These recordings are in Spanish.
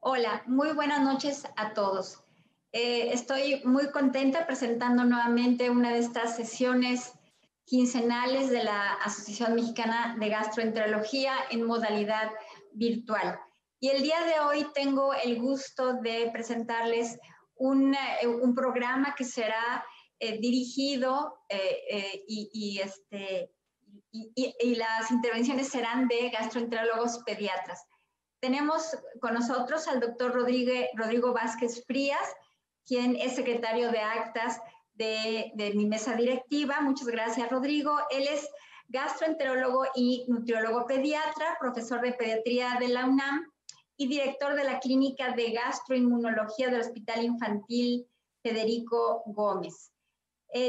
Hola, muy buenas noches a todos. Estoy muy contenta presentando nuevamente una de estas sesiones quincenales de la Asociación Mexicana de Gastroenterología en modalidad virtual. Y el día de hoy tengo el gusto de presentarles un programa que será dirigido y las intervenciones serán de gastroenterólogos pediatras. Tenemos con nosotros al doctor Rodrigo Vázquez Frías, quien es secretario de actas de mi mesa directiva. Muchas gracias, Rodrigo. Él es gastroenterólogo y nutriólogo pediatra, profesor de pediatría de la UNAM y director de la Clínica de Gastroinmunología del Hospital Infantil Federico Gómez.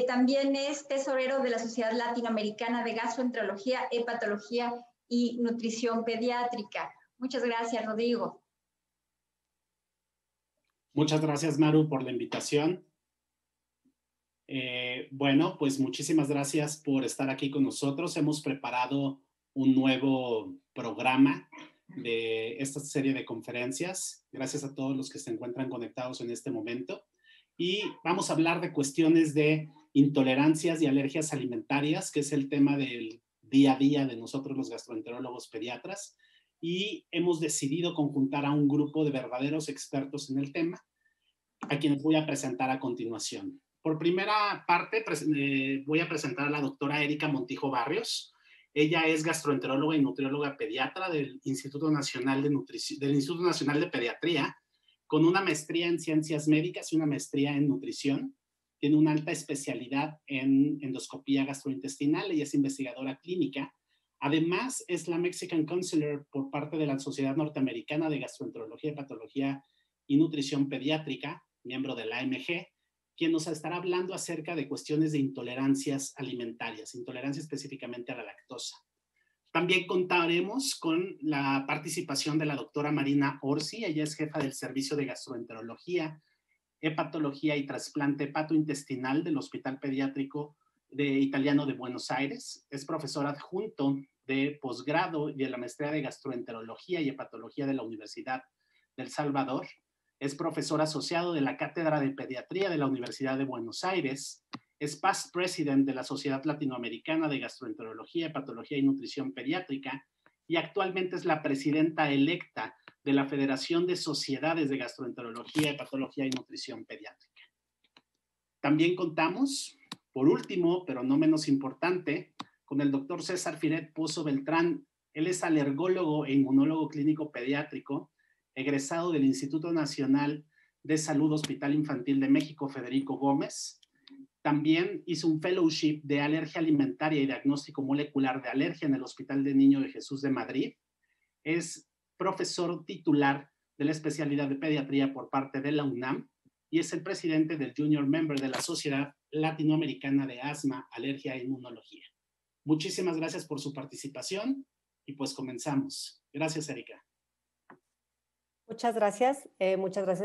También es tesorero de la Sociedad Latinoamericana de Gastroenterología, Hepatología y Nutrición Pediátrica. Muchas gracias, Rodrigo. Muchas gracias, Maru, por la invitación. Bueno, pues muchísimas gracias por estar aquí con nosotros. Hemos preparado un nuevo programa de esta serie de conferencias. Gracias a todos los que se encuentran conectados en este momento. Y vamos a hablar de cuestiones de intolerancias y alergias alimentarias, que es el tema del día a día de nosotros los gastroenterólogos pediatras. Y hemos decidido conjuntar a un grupo de verdaderos expertos en el tema, a quienes voy a presentar a continuación. Por primera parte, voy a presentar a la doctora Erika Montijo Barrios. Ella es gastroenteróloga y nutrióloga pediatra del Instituto Nacional de Pediatría, con una maestría en ciencias médicas y una maestría en nutrición. Tiene una alta especialidad en endoscopía gastrointestinal y es investigadora clínica. Además, es la Mexican Counselor por parte de la Sociedad Norteamericana de Gastroenterología, Hepatología y Nutrición Pediátrica, miembro de la AMG, quien nos estará hablando acerca de cuestiones de intolerancias alimentarias, intolerancia específicamente a la lactosa. También contaremos con la participación de la doctora Marina Orsi. Ella es jefa del Servicio de Gastroenterología, Hepatología y Trasplante Hepatointestinal del Hospital Pediátrico Italiano de Buenos Aires. Es profesora adjunto de posgrado y de la maestría de Gastroenterología y Hepatología de la Universidad del Salvador. Es profesor asociado de la Cátedra de Pediatría de la Universidad de Buenos Aires. Es past president de la Sociedad Latinoamericana de Gastroenterología, Hepatología y Nutrición Pediátrica y actualmente es la presidenta electa de la Federación de Sociedades de Gastroenterología, Hepatología y Nutrición Pediátrica. También contamos, por último, pero no menos importante, con el doctor César Firet Pozo Beltrán. Él es alergólogo e inmunólogo clínico pediátrico, egresado del Instituto Nacional de Salud Hospital Infantil de México, Federico Gómez. También hizo un fellowship de alergia alimentaria y diagnóstico molecular de alergia en el Hospital de Niño de Jesús de Madrid. Es profesor titular de la especialidad de pediatría por parte de la UNAM y es el presidente del Junior Member de la Sociedad Latinoamericana de Asma, Alergia e Inmunología. Muchísimas gracias por su participación y pues comenzamos. Gracias, Erika. Muchas gracias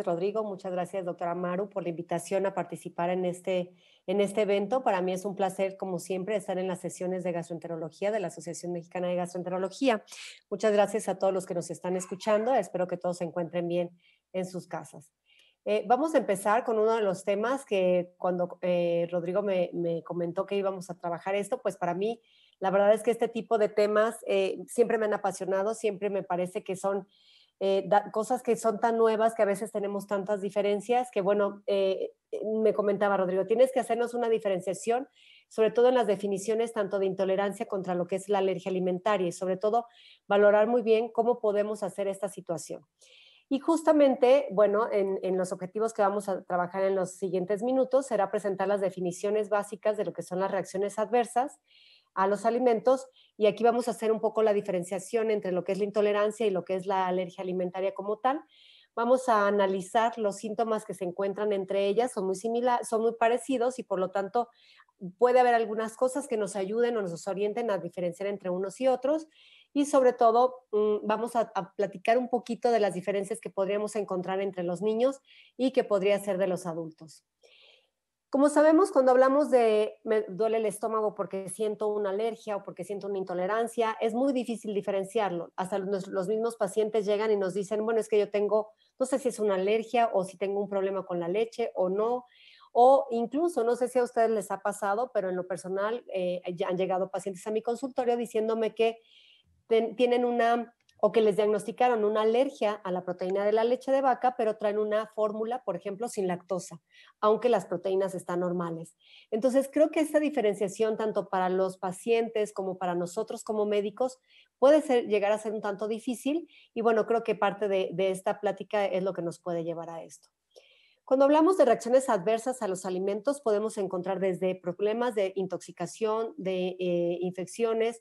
Rodrigo, muchas gracias doctora Maru por la invitación a participar en este evento. Para mí es un placer, como siempre, estar en las sesiones de gastroenterología de la Asociación Mexicana de Gastroenterología. Muchas gracias a todos los que nos están escuchando, espero que todos se encuentren bien en sus casas. Vamos a empezar con uno de los temas que cuando Rodrigo me comentó que íbamos a trabajar esto, pues para mí la verdad es que este tipo de temas siempre me han apasionado, siempre me parece que son cosas que son tan nuevas que a veces tenemos tantas diferencias que, bueno, me comentaba Rodrigo, tienes que hacernos una diferenciación, sobre todo en las definiciones tanto de intolerancia contra lo que es la alergia alimentaria y sobre todo valorar muy bien cómo podemos hacer esta situación. Y justamente, bueno, en los objetivos que vamos a trabajar en los siguientes minutos será presentar las definiciones básicas de lo que son las reacciones adversas a los alimentos y aquí vamos a hacer un poco la diferenciación entre lo que es la intolerancia y lo que es la alergia alimentaria como tal. Vamos a analizar los síntomas que se encuentran entre ellas, son muy parecidos y por lo tanto puede haber algunas cosas que nos ayuden o nos orienten a diferenciar entre unos y otros y sobre todo vamos a platicar un poquito de las diferencias que podríamos encontrar entre los niños y que podría ser de los adultos. Como sabemos, cuando hablamos de me duele el estómago porque siento una alergia o porque siento una intolerancia, es muy difícil diferenciarlo. Hasta los mismos pacientes llegan y nos dicen, bueno, es que yo tengo, no sé si es una alergia o si tengo un problema con la leche o no. O incluso, no sé si a ustedes les ha pasado, pero en lo personal ya han llegado pacientes a mi consultorio diciéndome que tienen una, o que les diagnosticaron una alergia a la proteína de la leche de vaca, pero traen una fórmula, por ejemplo, sin lactosa, aunque las proteínas están normales. Entonces, creo que esta diferenciación, tanto para los pacientes como para nosotros como médicos, puede llegar a ser un tanto difícil, y bueno, creo que parte de esta plática es lo que nos puede llevar a esto. Cuando hablamos de reacciones adversas a los alimentos, podemos encontrar desde problemas de intoxicación, de infecciones,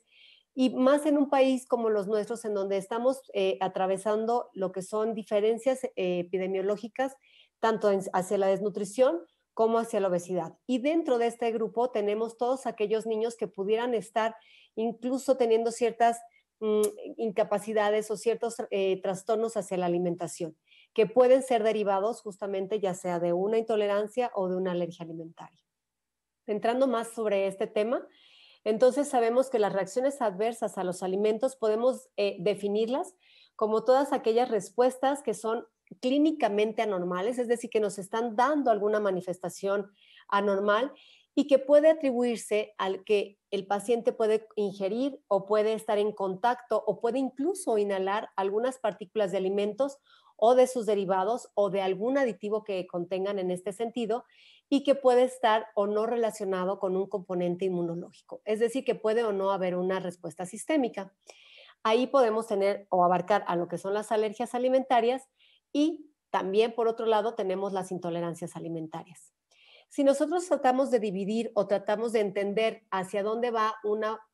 y más en un país como los nuestros, en donde estamos atravesando lo que son diferencias epidemiológicas, tanto hacia la desnutrición como hacia la obesidad. Y dentro de este grupo tenemos todos aquellos niños que pudieran estar incluso teniendo ciertas incapacidades o ciertos trastornos hacia la alimentación, que pueden ser derivados justamente ya sea de una intolerancia o de una alergia alimentaria. Entrando más sobre este tema, entonces sabemos que las reacciones adversas a los alimentos podemos definirlas como todas aquellas respuestas que son clínicamente anormales, es decir, que nos están dando alguna manifestación anormal y que puede atribuirse al que el paciente puede ingerir o puede estar en contacto o puede incluso inhalar algunas partículas de alimentos o de sus derivados o de algún aditivo que contengan en este sentido, y que puede estar o no relacionado con un componente inmunológico, es decir, que puede o no haber una respuesta sistémica. Ahí podemos tener o abarcar a lo que son las alergias alimentarias, y también, por otro lado, tenemos las intolerancias alimentarias. Si nosotros tratamos de dividir o tratamos de entender hacia dónde va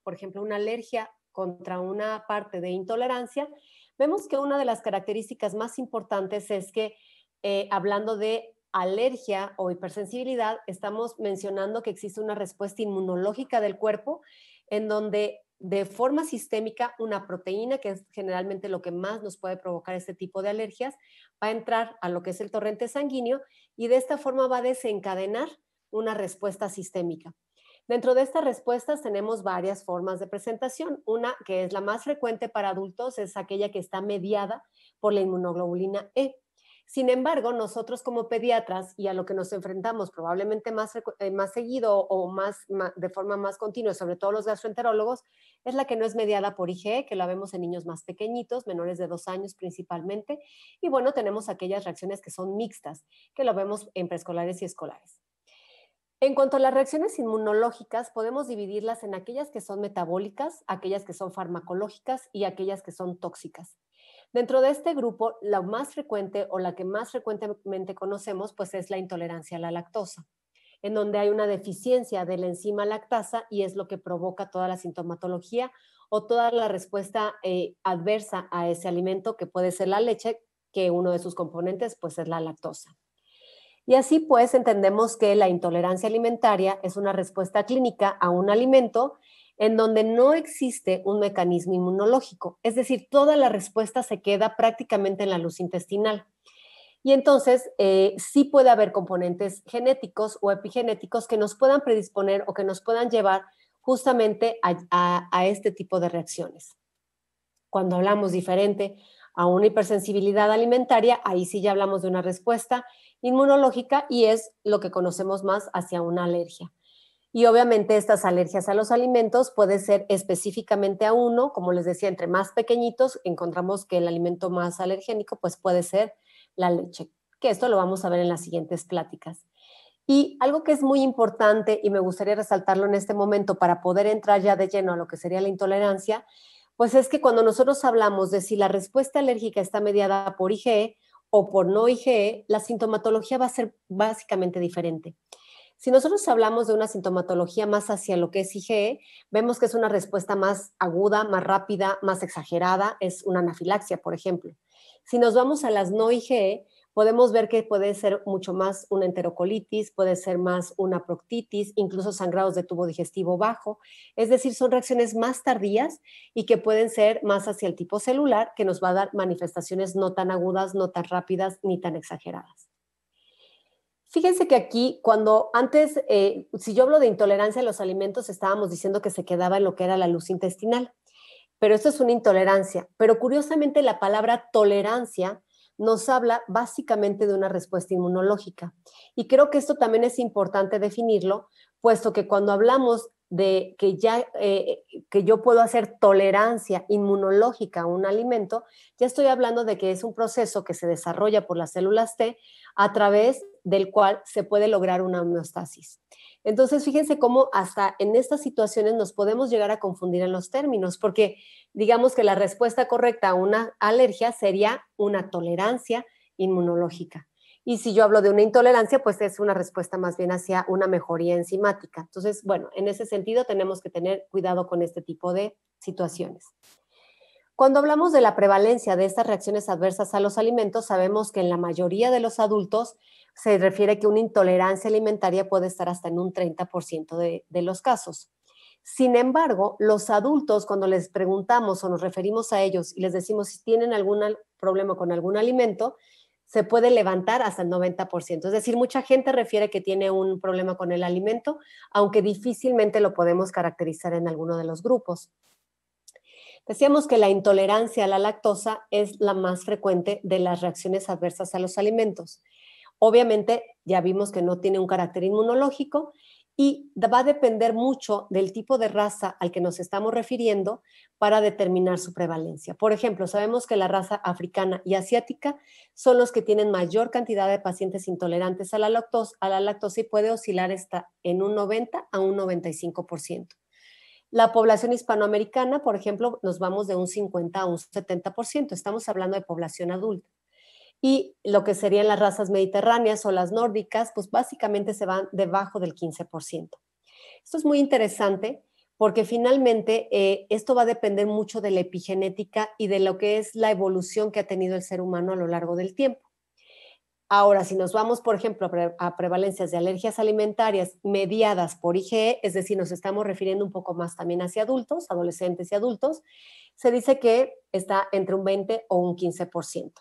por ejemplo, una alergia contra una parte de intolerancia, vemos que una de las características más importantes es que hablando de alergia o hipersensibilidad, estamos mencionando que existe una respuesta inmunológica del cuerpo en donde de forma sistémica una proteína, que es generalmente lo que más nos puede provocar este tipo de alergias, va a entrar a lo que es el torrente sanguíneo y de esta forma va a desencadenar una respuesta sistémica. Dentro de estas respuestas tenemos varias formas de presentación. Una que es la más frecuente para adultos es aquella que está mediada por la inmunoglobulina E. Sin embargo, nosotros como pediatras y a lo que nos enfrentamos probablemente más seguido o de forma más continua, sobre todo los gastroenterólogos, es la que no es mediada por IgE, que la vemos en niños más pequeñitos, menores de 2 años principalmente. Y bueno, tenemos aquellas reacciones que son mixtas, que lo vemos en preescolares y escolares. En cuanto a las reacciones inmunológicas, podemos dividirlas en aquellas que son metabólicas, aquellas que son farmacológicas y aquellas que son tóxicas. Dentro de este grupo, la más frecuente o la que más frecuentemente conocemos, pues es la intolerancia a la lactosa, en donde hay una deficiencia de la enzima lactasa y es lo que provoca toda la sintomatología o toda la respuesta adversa a ese alimento, que puede ser la leche, que uno de sus componentes pues es la lactosa. Y así pues entendemos que la intolerancia alimentaria es una respuesta clínica a un alimento en donde no existe un mecanismo inmunológico, es decir, toda la respuesta se queda prácticamente en la luz intestinal. Y entonces sí puede haber componentes genéticos o epigenéticos que nos puedan predisponer o que nos puedan llevar justamente a este tipo de reacciones. Cuando hablamos diferente a una hipersensibilidad alimentaria, ahí sí ya hablamos de una respuesta inmunológica y es lo que conocemos más hacia una alergia. Y obviamente estas alergias a los alimentos puede ser específicamente a uno, como les decía, entre más pequeñitos encontramos que el alimento más alergénico pues puede ser la leche, que esto lo vamos a ver en las siguientes pláticas. Y algo que es muy importante y me gustaría resaltarlo en este momento para poder entrar ya de lleno a lo que sería la intolerancia, pues es que cuando nosotros hablamos de si la respuesta alérgica está mediada por IgE o por no IgE, la sintomatología va a ser básicamente diferente. Si nosotros hablamos de una sintomatología más hacia lo que es IgE, vemos que es una respuesta más aguda, más rápida, más exagerada, es una anafilaxia, por ejemplo. Si nos vamos a las no IgE, podemos ver que puede ser mucho más una enterocolitis, puede ser más una proctitis, incluso sangrados de tubo digestivo bajo. Es decir, son reacciones más tardías y que pueden ser más hacia el tipo celular, que nos va a dar manifestaciones no tan agudas, no tan rápidas, ni tan exageradas. Fíjense que aquí, cuando antes, si yo hablo de intolerancia a los alimentos, estábamos diciendo que se quedaba en lo que era la luz intestinal, pero esto es una intolerancia. Pero curiosamente la palabra tolerancia nos habla básicamente de una respuesta inmunológica. Y creo que esto también es importante definirlo, puesto que cuando hablamos de que yo puedo hacer tolerancia inmunológica a un alimento, ya estoy hablando de que es un proceso que se desarrolla por las células T a través del cual se puede lograr una homeostasis. Entonces, fíjense cómo hasta en estas situaciones nos podemos llegar a confundir en los términos, porque digamos que la respuesta correcta a una alergia sería una tolerancia inmunológica. Y si yo hablo de una intolerancia, pues es una respuesta más bien hacia una mejoría enzimática. Entonces, bueno, en ese sentido tenemos que tener cuidado con este tipo de situaciones. Cuando hablamos de la prevalencia de estas reacciones adversas a los alimentos, sabemos que en la mayoría de los adultos se refiere que una intolerancia alimentaria puede estar hasta en un 30% de los casos. Sin embargo, los adultos, cuando les preguntamos o nos referimos a ellos y les decimos si tienen algún problema con algún alimento, se puede levantar hasta el 90%. Es decir, mucha gente refiere que tiene un problema con el alimento, aunque difícilmente lo podemos caracterizar en alguno de los grupos. Decíamos que la intolerancia a la lactosa es la más frecuente de las reacciones adversas a los alimentos. Obviamente, ya vimos que no tiene un carácter inmunológico y va a depender mucho del tipo de raza al que nos estamos refiriendo para determinar su prevalencia. Por ejemplo, sabemos que la raza africana y asiática son los que tienen mayor cantidad de pacientes intolerantes a la lactosa y puede oscilar hasta en un 90 a un 95%. La población hispanoamericana, por ejemplo, nos vamos de un 50 a un 70%. Estamos hablando de población adulta. Y lo que serían las razas mediterráneas o las nórdicas, pues básicamente se van debajo del 15%. Esto es muy interesante porque finalmente esto va a depender mucho de la epigenética y de lo que es la evolución que ha tenido el ser humano a lo largo del tiempo. Ahora, si nos vamos, por ejemplo, a prevalencias de alergias alimentarias mediadas por IgE, es decir, nos estamos refiriendo un poco más también hacia adultos, adolescentes y adultos, se dice que está entre un 20 o un 15%.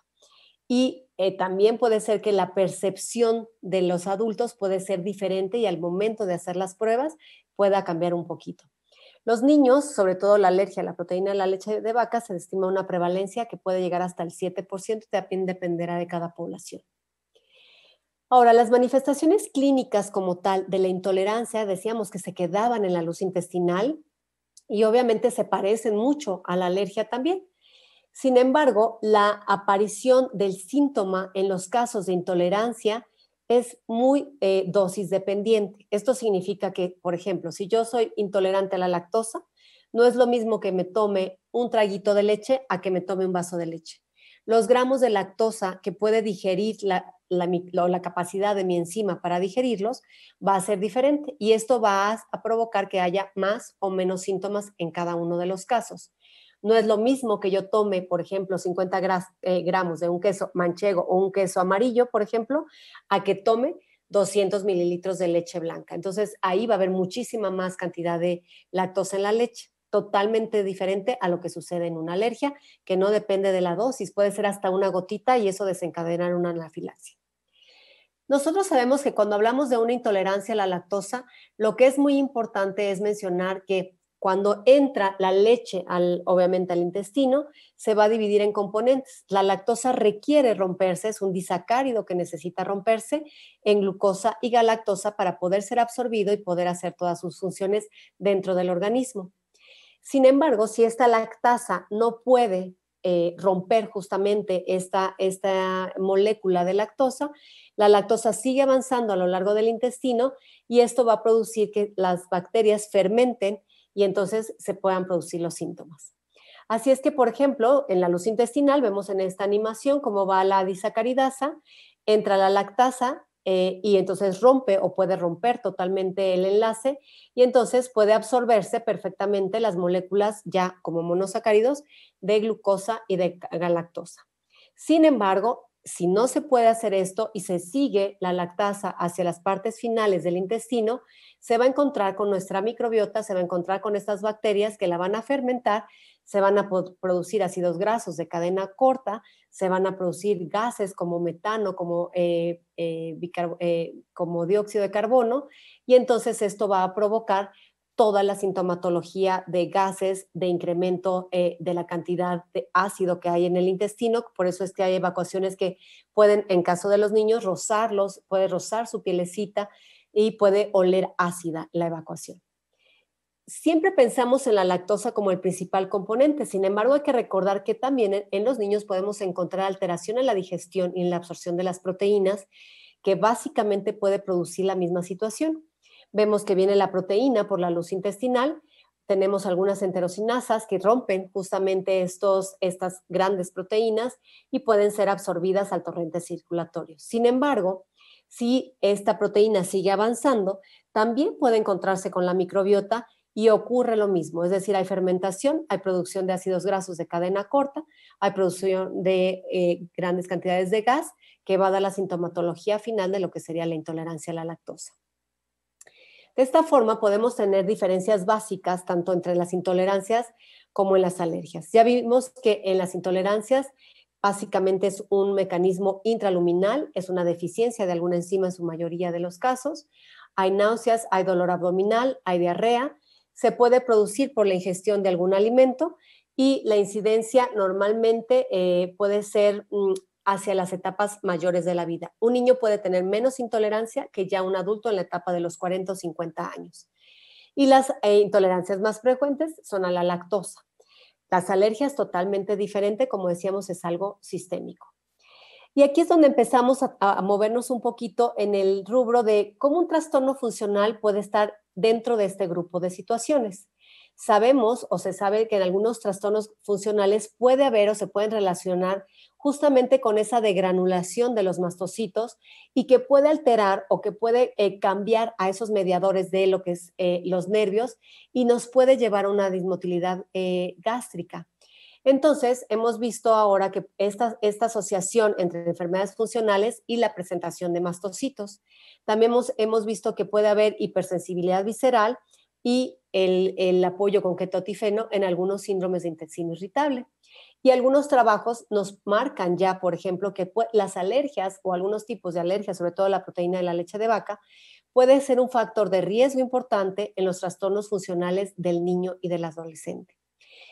Y también puede ser que la percepción de los adultos puede ser diferente y al momento de hacer las pruebas pueda cambiar un poquito. Los niños, sobre todo la alergia a la proteína de la leche de vaca, se estima una prevalencia que puede llegar hasta el 7%, también dependerá de cada población. Ahora, las manifestaciones clínicas como tal de la intolerancia, decíamos que se quedaban en la luz intestinal y obviamente se parecen mucho a la alergia también. Sin embargo, la aparición del síntoma en los casos de intolerancia es muy dosis dependiente. Esto significa que, por ejemplo, si yo soy intolerante a la lactosa, no es lo mismo que me tome un traguito de leche a que me tome un vaso de leche. Los gramos de lactosa que puede digerir la capacidad de mi enzima para digerirlos va a ser diferente y esto va a provocar que haya más o menos síntomas en cada uno de los casos. No es lo mismo que yo tome, por ejemplo, 50 gramos de un queso manchego o un queso amarillo, por ejemplo, a que tome 200 mililitros de leche blanca. Entonces, ahí va a haber muchísima más cantidad de lactosa en la leche, totalmente diferente a lo que sucede en una alergia, que no depende de la dosis, puede ser hasta una gotita y eso desencadenar una anafilaxia. Nosotros sabemos que cuando hablamos de una intolerancia a la lactosa, lo que es muy importante es mencionar que cuando entra la leche, obviamente al intestino, se va a dividir en componentes. La lactosa requiere romperse, es un disacárido que necesita romperse en glucosa y galactosa para poder ser absorbido y poder hacer todas sus funciones dentro del organismo. Sin embargo, si esta lactasa no puede romper justamente esta molécula de lactosa, la lactosa sigue avanzando a lo largo del intestino y esto va a producir que las bacterias fermenten y entonces se puedan producir los síntomas. Así es que, por ejemplo, en la luz intestinal vemos en esta animación cómo va la disacaridasa, entra la lactasa y entonces rompe o puede romper totalmente el enlace y entonces puede absorberse perfectamente las moléculas ya como monosacáridos de glucosa y de galactosa. Sin embargo, si no se puede hacer esto y se sigue la lactasa hacia las partes finales del intestino, se va a encontrar con nuestra microbiota, se va a encontrar con estas bacterias que la van a fermentar se van a producir ácidos grasos de cadena corta, se van a producir gases como metano, como dióxido de carbono, y entonces esto va a provocar toda la sintomatología de gases, de incremento de la cantidad de ácido que hay en el intestino. Por eso es que hay evacuaciones que pueden, en caso de los niños, puede rozar su pielecita y puede oler ácida la evacuación. Siempre pensamos en la lactosa como el principal componente, sin embargo hay que recordar que también en los niños podemos encontrar alteración en la digestión y en la absorción de las proteínas, que básicamente puede producir la misma situación. Vemos que viene la proteína por la luz intestinal, tenemos algunas enterocinasas que rompen justamente estas grandes proteínas y pueden ser absorbidas al torrente circulatorio. Sin embargo, si esta proteína sigue avanzando, también puede encontrarse con la microbiota y ocurre lo mismo, es decir, hay fermentación, hay producción de ácidos grasos de cadena corta, hay producción de grandes cantidades de gas que va a dar la sintomatología final de lo que sería la intolerancia a la lactosa. De esta forma podemos tener diferencias básicas tanto entre las intolerancias como en las alergias. Ya vimos que en las intolerancias básicamente es un mecanismo intraluminal, es una deficiencia de alguna enzima en su mayoría de los casos. Hay náuseas, hay dolor abdominal, hay diarrea, se puede producir por la ingestión de algún alimento y la incidencia normalmente puede ser hacia las etapas mayores de la vida. Un niño puede tener menos intolerancia que ya un adulto en la etapa de los 40 o 50 años. Y las intolerancias más frecuentes son a la lactosa. Las alergias totalmente diferente, como decíamos, es algo sistémico. Y aquí es donde empezamos a movernos un poquito en el rubro de cómo un trastorno funcional puede estar dentro de este grupo de situaciones. Sabemos o se sabe que en algunos trastornos funcionales puede haber o se pueden relacionar justamente con esa degranulación de los mastocitos y que puede alterar o que puede cambiar a esos mediadores de lo que es los nervios y nos puede llevar a una dismotilidad gástrica. Entonces, hemos visto ahora que esta asociación entre enfermedades funcionales y la presentación de mastocitos. También hemos visto que puede haber hipersensibilidad visceral y el apoyo con ketotifeno en algunos síndromes de intestino irritable. Y algunos trabajos nos marcan ya, por ejemplo, que las alergias o algunos tipos de alergias, sobre todo la proteína de la leche de vaca, puede ser un factor de riesgo importante en los trastornos funcionales del niño y del adolescente.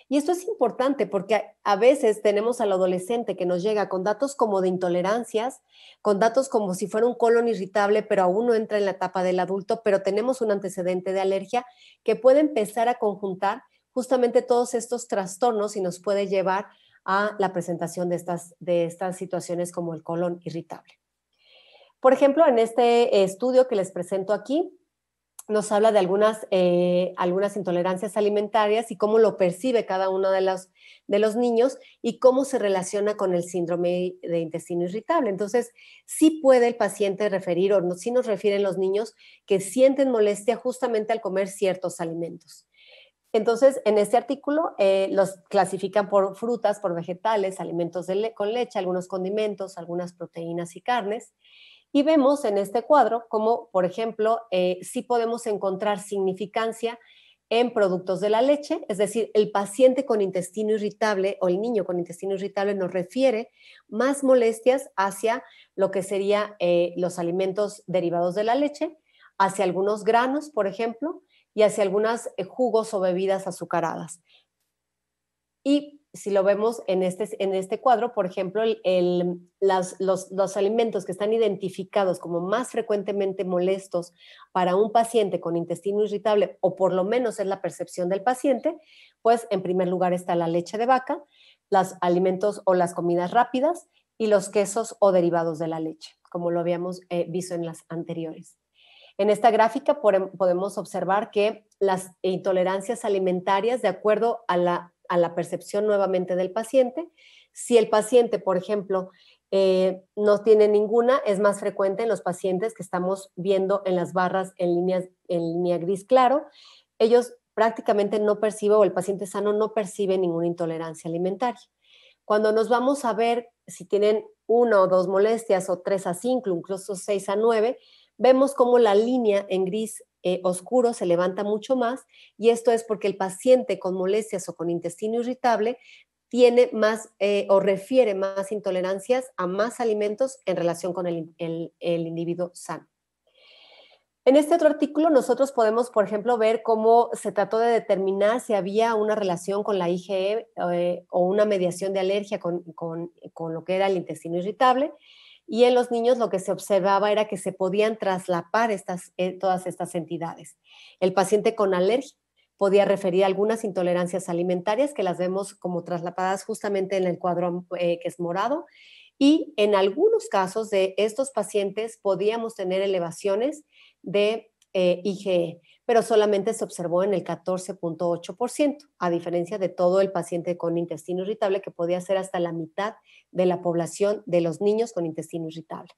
Y esto es importante porque a veces tenemos al adolescente que nos llega con datos como de intolerancias, con datos como si fuera un colon irritable, pero aún no entra en la etapa del adulto, pero tenemos un antecedente de alergia que puede empezar a conjuntar justamente todos estos trastornos y nos puede llevar a la presentación de estas situaciones como el colon irritable. Por ejemplo, en este estudio que les presento aquí, nos habla de algunas intolerancias alimentarias y cómo lo percibe cada uno de los niños y cómo se relaciona con el síndrome de intestino irritable. Entonces, sí puede el paciente referir, o sí nos refieren los niños que sienten molestia justamente al comer ciertos alimentos. Entonces, en este artículo los clasifican por frutas, por vegetales, alimentos con leche, algunos condimentos, algunas proteínas y carnes. Y vemos en este cuadro cómo, por ejemplo, sí podemos encontrar significancia en productos de la leche, es decir, el paciente con intestino irritable o el niño con intestino irritable nos refiere más molestias hacia lo que serían los alimentos derivados de la leche, hacia algunos granos, por ejemplo, y hacia algunos jugos o bebidas azucaradas. Y si lo vemos en este cuadro, por ejemplo, los alimentos que están identificados como más frecuentemente molestos para un paciente con intestino irritable, o por lo menos es la percepción del paciente, pues en primer lugar está la leche de vaca, los alimentos o las comidas rápidas y los quesos o derivados de la leche, como lo habíamos visto en las anteriores. En esta gráfica podemos observar que las intolerancias alimentarias, de acuerdo a la percepción nuevamente del paciente, si el paciente, por ejemplo, no tiene ninguna, es más frecuente en los pacientes que estamos viendo en las barras en línea gris claro. Ellos prácticamente no perciben, o el paciente sano no percibe ninguna intolerancia alimentaria. Cuando nos vamos a ver si tienen 1 o 2 molestias, o 3 a 5, incluso 6 a 9, vemos cómo la línea en gris oscuro se levanta mucho más, y esto es porque el paciente con molestias o con intestino irritable tiene más o refiere más intolerancias a más alimentos en relación con el individuo sano. En este otro artículo nosotros podemos, por ejemplo, ver cómo se trató de determinar si había una relación con la IgE o una mediación de alergia con lo que era el intestino irritable, y en los niños lo que se observaba era que se podían traslapar todas estas entidades. El paciente con alergia podía referir algunas intolerancias alimentarias que las vemos como traslapadas justamente en el cuadro que es morado, y en algunos casos de estos pacientes podíamos tener elevaciones de IgE, pero solamente se observó en el 14.8%, a diferencia de todo el paciente con intestino irritable, que podía ser hasta la mitad de la población de los niños con intestino irritable.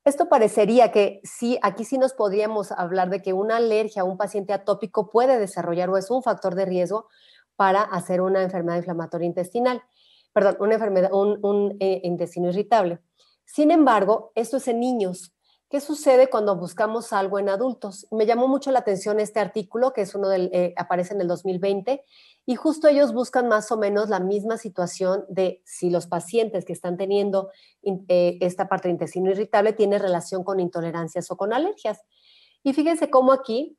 Esto parecería que sí, aquí sí nos podríamos hablar de que una alergia a un paciente atópico puede desarrollar o es un factor de riesgo para hacer una enfermedad inflamatoria intestinal, perdón, un intestino irritable. Sin embargo, esto es en niños. ¿Qué sucede cuando buscamos algo en adultos? Me llamó mucho la atención este artículo, que es aparece en el 2020, y justo ellos buscan más o menos la misma situación de si los pacientes que están teniendo esta parte de intestino irritable tiene relación con intolerancias o con alergias. Y fíjense cómo aquí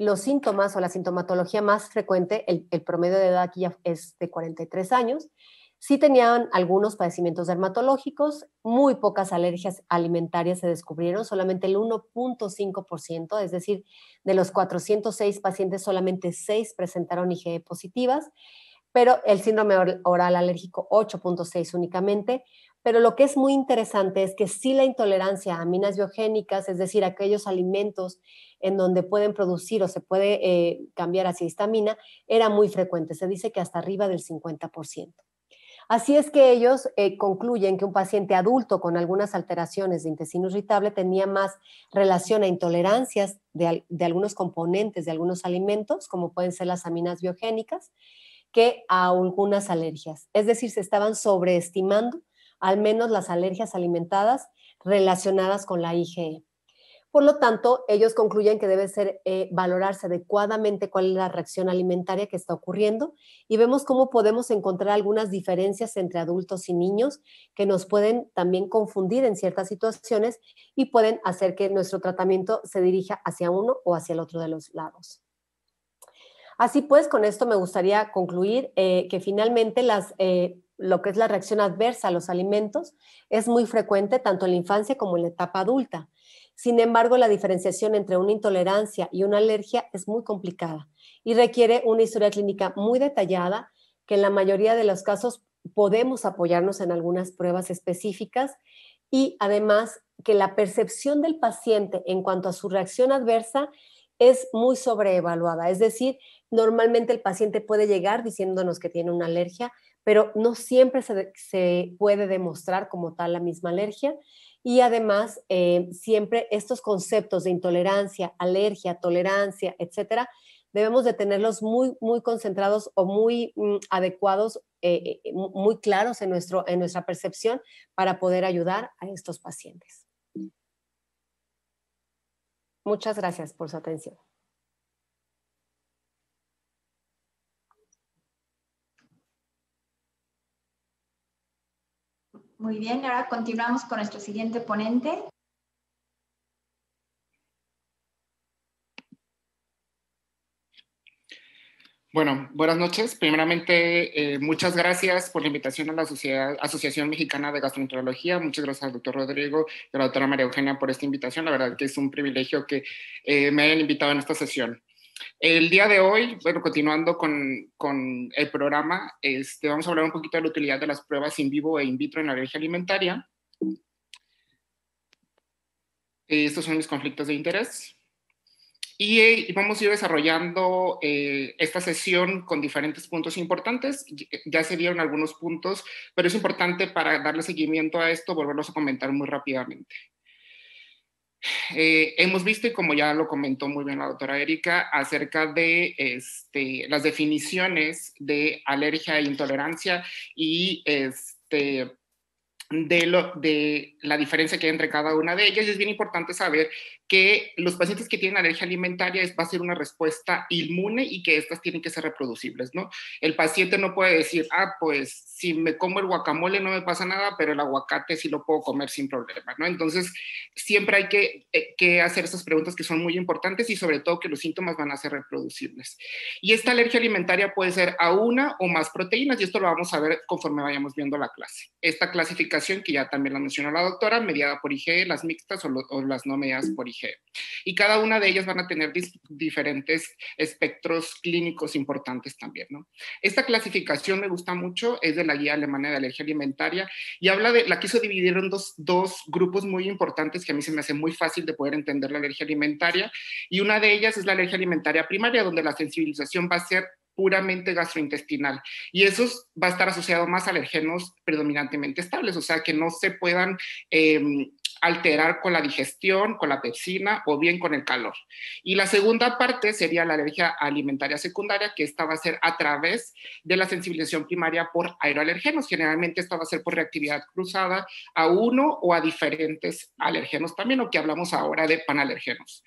los síntomas o la sintomatología más frecuente, el promedio de edad aquí ya es de 43 años, sí tenían algunos padecimientos dermatológicos, muy pocas alergias alimentarias se descubrieron, solamente el 1.5%, es decir, de los 406 pacientes, solamente 6 presentaron IgE positivas, pero el síndrome oral alérgico 8.6 únicamente. Pero lo que es muy interesante es que sí la intolerancia a aminas biogénicas, es decir, aquellos alimentos en donde pueden producir o se puede cambiar hacia histamina, era muy frecuente, se dice que hasta arriba del 50%. Así es que ellos concluyen que un paciente adulto con algunas alteraciones de intestino irritable tenía más relación a intolerancias de algunos componentes de algunos alimentos, como pueden ser las aminas biogénicas, que a algunas alergias. Es decir, se estaban sobreestimando al menos las alergias alimentadas relacionadas con la IgE. Por lo tanto, ellos concluyen que debe ser valorarse adecuadamente cuál es la reacción alimentaria que está ocurriendo, y vemos cómo podemos encontrar algunas diferencias entre adultos y niños que nos pueden también confundir en ciertas situaciones y pueden hacer que nuestro tratamiento se dirija hacia uno o hacia el otro de los lados. Así pues, con esto me gustaría concluir que finalmente lo que es la reacción adversa a los alimentos es muy frecuente tanto en la infancia como en la etapa adulta. Sin embargo, la diferenciación entre una intolerancia y una alergia es muy complicada y requiere una historia clínica muy detallada, que en la mayoría de los casos podemos apoyarnos en algunas pruebas específicas, y además que la percepción del paciente en cuanto a su reacción adversa es muy sobreevaluada. Es decir, normalmente el paciente puede llegar diciéndonos que tiene una alergia, pero no siempre se puede demostrar como tal la misma alergia. Y además, siempre estos conceptos de intolerancia, alergia, tolerancia, etcétera, debemos de tenerlos muy, muy concentrados o muy adecuados, muy claros en nuestra percepción para poder ayudar a estos pacientes. Muchas gracias por su atención. Muy bien, ahora continuamos con nuestro siguiente ponente. Bueno, buenas noches. Primeramente, muchas gracias por la invitación a la Asociación Mexicana de Gastroenterología. Muchas gracias al doctor Rodrigo y a la doctora María Eugenia por esta invitación. La verdad que es un privilegio que me hayan invitado en esta sesión. El día de hoy, bueno, continuando con el programa, vamos a hablar un poquito de la utilidad de las pruebas in vivo e in vitro en la alergia alimentaria. Estos son mis conflictos de interés. Y vamos a ir desarrollando esta sesión con diferentes puntos importantes. Ya se dieron algunos puntos, pero es importante para darle seguimiento a esto, volverlos a comentar muy rápidamente. Hemos visto, y como ya lo comentó muy bien la doctora Erika, acerca de las definiciones de alergia e intolerancia y de la diferencia que hay entre cada una de ellas. Y es bien importante saber que los pacientes que tienen alergia alimentaria va a ser una respuesta inmune y que estas tienen que ser reproducibles, ¿no? El paciente no puede decir, pues si me como el guacamole no me pasa nada, pero el aguacate sí lo puedo comer sin problema, ¿no? Entonces, siempre hay que hacer estas preguntas que son muy importantes y sobre todo que los síntomas van a ser reproducibles. Y esta alergia alimentaria puede ser a una o más proteínas y esto lo vamos a ver conforme vayamos viendo la clase. Esta clasificación que ya también la mencionó la doctora, mediada por IgE, las mixtas o las no mediadas por IgE. Y cada una de ellas van a tener diferentes espectros clínicos importantes también, ¿no? Esta clasificación me gusta mucho, es de la guía alemana de alergia alimentaria y la quiso dividir en dos grupos muy importantes que a mí se me hace muy fácil de poder entender la alergia alimentaria, y una de ellas es la alergia alimentaria primaria, donde la sensibilización va a ser puramente gastrointestinal, y eso va a estar asociado más a alergenos predominantemente estables, o sea, que no se puedan alterar con la digestión, con la pepsina o bien con el calor. Y la segunda parte sería la alergia alimentaria secundaria, que esta va a ser a través de la sensibilización primaria por aeroalergenos. Generalmente esta va a ser por reactividad cruzada a uno o a diferentes alergenos también, o que hablamos ahora de panalergenos.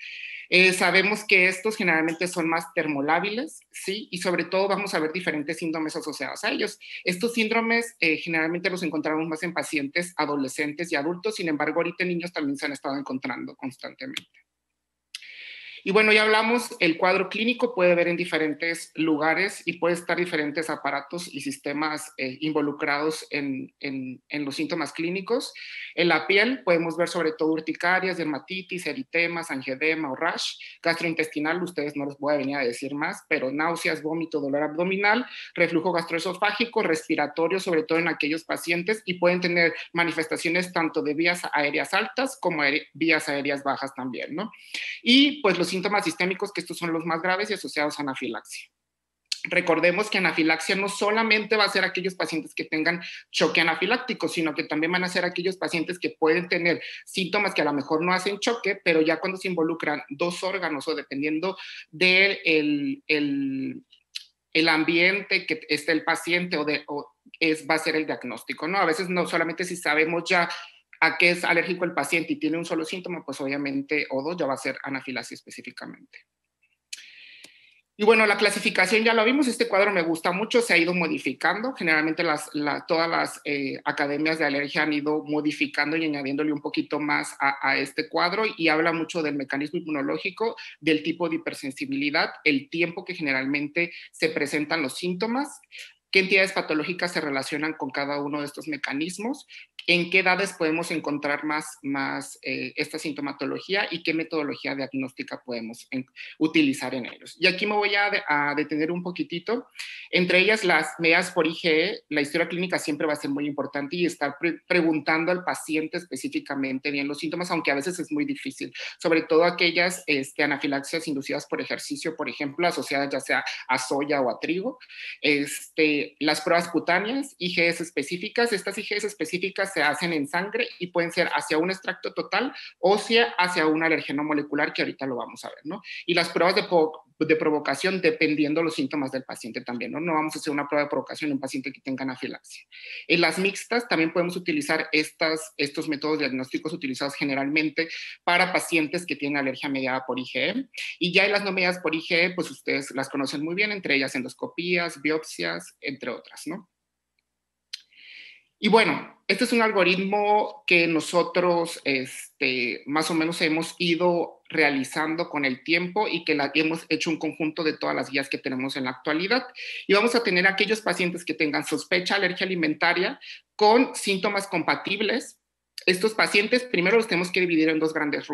Sabemos que estos generalmente son más termolábiles, ¿sí? Y sobre todo vamos a ver diferentes síndromes asociados a ellos. Estos síndromes generalmente los encontramos más en pacientes adolescentes y adultos, sin embargo, ahorita en niños también se han estado encontrando constantemente. Y bueno, ya hablamos, el cuadro clínico puede ver en diferentes lugares y puede estar diferentes aparatos y sistemas involucrados en los síntomas clínicos. En la piel podemos ver sobre todo urticarias, dermatitis, eritemas, angedema o rash. Gastrointestinal, ustedes no les voy a venir a decir más, pero náuseas, vómito, dolor abdominal, reflujo gastroesofágico, respiratorio, sobre todo en aquellos pacientes, y pueden tener manifestaciones tanto de vías aéreas altas como vías aéreas bajas también, ¿no? Y pues los síntomas sistémicos, que estos son los más graves y asociados a anafilaxia. Recordemos que anafilaxia no solamente va a ser aquellos pacientes que tengan choque anafiláctico, sino que también van a ser aquellos pacientes que pueden tener síntomas que a lo mejor no hacen choque, pero ya cuando se involucran dos órganos o dependiendo del el ambiente que esté el paciente va a ser el diagnóstico, ¿no? A veces no solamente si sabemos ya a qué es alérgico el paciente y tiene un solo síntoma, pues obviamente o dos ya va a ser anafilaxia específicamente. Y bueno, la clasificación ya lo vimos, este cuadro me gusta mucho, se ha ido modificando, generalmente todas las academias de alergia han ido modificando y añadiéndole un poquito más a este cuadro, y habla mucho del mecanismo inmunológico, del tipo de hipersensibilidad, el tiempo que generalmente se presentan los síntomas, qué entidades patológicas se relacionan con cada uno de estos mecanismos, en qué edades podemos encontrar más esta sintomatología y qué metodología diagnóstica podemos utilizar en ellos. Y aquí me voy a detener un poquitito. Entre ellas, las medidas por IgE, la historia clínica siempre va a ser muy importante y estar preguntando al paciente específicamente bien los síntomas, aunque a veces es muy difícil, sobre todo aquellas anafilaxias inducidas por ejercicio, por ejemplo, asociadas ya sea a soya o a trigo. Las pruebas cutáneas, IgEs específicas, estas IgEs específicas se hacen en sangre y pueden ser hacia un extracto total o hacia un alergeno molecular, que ahorita lo vamos a ver, ¿no? Y las pruebas de provocación dependiendo los síntomas del paciente también, ¿no? No vamos a hacer una prueba de provocación en un paciente que tenga anafilaxia. En las mixtas también podemos utilizar estos métodos diagnósticos utilizados generalmente para pacientes que tienen alergia mediada por IgE. Y ya en las no mediadas por IgE, pues ustedes las conocen muy bien, entre ellas endoscopías, biopsias, entre otras, ¿no? Y bueno, este es un algoritmo que nosotros más o menos hemos ido realizando con el tiempo y que hemos hecho un conjunto de todas las guías que tenemos en la actualidad. Y vamos a tener aquellos pacientes que tengan sospecha de alergia alimentaria con síntomas compatibles. Estos pacientes primero los tenemos que dividir en dos grandes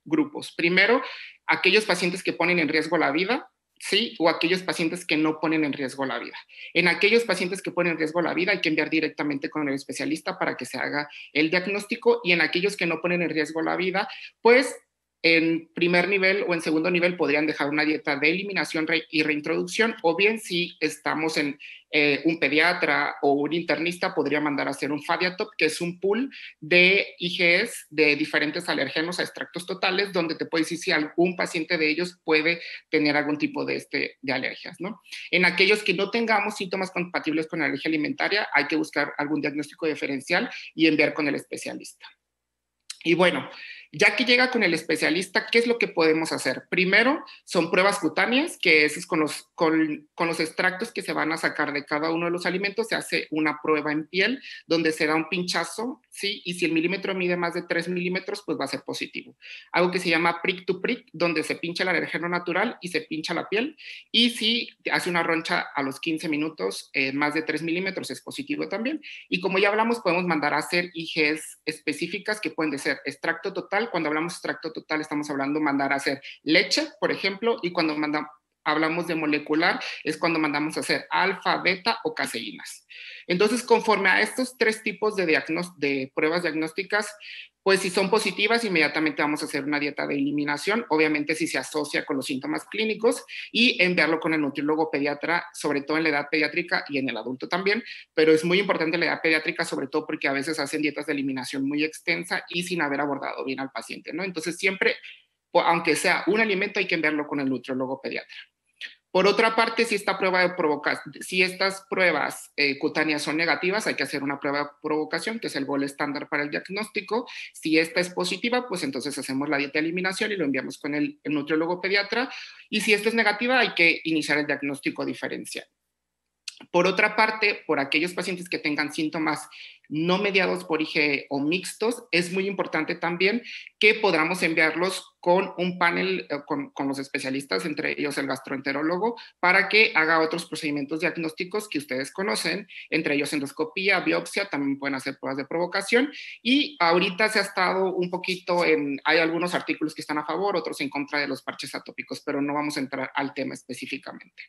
grupos. Primero, aquellos pacientes que ponen en riesgo la vida, ¿sí? O aquellos pacientes que no ponen en riesgo la vida. En aquellos pacientes que ponen en riesgo la vida hay que enviar directamente con el especialista para que se haga el diagnóstico, y en aquellos que no ponen en riesgo la vida, pues en primer nivel o en segundo nivel podrían dejar una dieta de eliminación y reintroducción, o bien si estamos en un pediatra o un internista podría mandar a hacer un Fadiatop, que es un pool de IgEs de diferentes alergenos a extractos totales, donde te puede decir si algún paciente de ellos puede tener algún tipo de alergias, ¿no? En aquellos que no tengamos síntomas compatibles con la alergia alimentaria, hay que buscar algún diagnóstico diferencial y enviar con el especialista. Y bueno, Ya que llega con el especialista, ¿qué es lo que podemos hacer? Primero, son pruebas cutáneas, que es con los extractos que se van a sacar de cada uno de los alimentos, se hace una prueba en piel, donde se da un pinchazo, ¿sí? Y si el milímetro mide más de 3 milímetros, pues va a ser positivo. Algo que se llama prick to prick, donde se pincha el alergeno natural y se pincha la piel, y si hace una roncha a los 15 minutos, más de 3 milímetros, es positivo también. Y como ya hablamos, podemos mandar a hacer IGs específicas que pueden ser extracto total. Cuando hablamos de extracto total, estamos hablando de mandar a hacer leche, por ejemplo, y cuando hablamos de molecular, es cuando mandamos a hacer alfa, beta o caseínas. Entonces, conforme a estos 3 tipos de pruebas diagnósticas, pues si son positivas, inmediatamente vamos a hacer una dieta de eliminación, obviamente si se asocia con los síntomas clínicos, y enviarlo con el nutriólogo pediatra, sobre todo en la edad pediátrica y en el adulto también, pero es muy importante la edad pediátrica, sobre todo porque a veces hacen dietas de eliminación muy extensa y sin haber abordado bien al paciente, ¿no? Entonces siempre, aunque sea un alimento, hay que enviarlo con el nutriólogo pediatra. Por otra parte, si estas pruebas cutáneas son negativas, hay que hacer una prueba de provocación, que es el gol estándar para el diagnóstico. Si esta es positiva, pues entonces hacemos la dieta de eliminación y lo enviamos con el nutriólogo pediatra. Y si esta es negativa, hay que iniciar el diagnóstico diferencial. Por otra parte, por aquellos pacientes que tengan síntomas no mediados por IgE o mixtos, es muy importante también que podamos enviarlos con un panel, con los especialistas, entre ellos el gastroenterólogo, para que haga otros procedimientos diagnósticos que ustedes conocen, entre ellos endoscopía, biopsia, también pueden hacer pruebas de provocación. Y ahorita se ha estado un poquito hay algunos artículos que están a favor, otros en contra de los parches atópicos, pero no vamos a entrar al tema específicamente.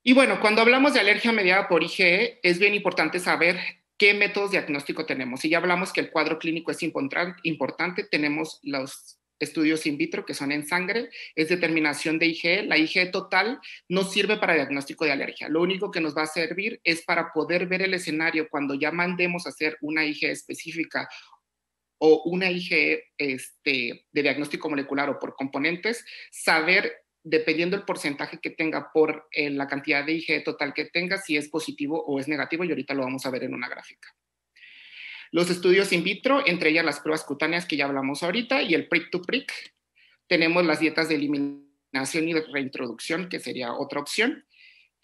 Y bueno, cuando hablamos de alergia mediada por IgE, es bien importante saber qué métodos de diagnóstico tenemos. Y ya hablamos que el cuadro clínico es importante. Tenemos los estudios in vitro, que son en sangre, es determinación de IgE. La IgE total no sirve para diagnóstico de alergia. Lo único que nos va a servir es para poder ver el escenario cuando ya mandemos a hacer una IgE específica o una IgE de diagnóstico molecular o por componentes, saber, dependiendo del porcentaje que tenga por la cantidad de IgE total que tenga, si es positivo o es negativo, y ahorita lo vamos a ver en una gráfica. Los estudios in vitro, entre ellas las pruebas cutáneas que ya hablamos ahorita, y el prick to prick. Tenemos las dietas de eliminación y de reintroducción, que sería otra opción.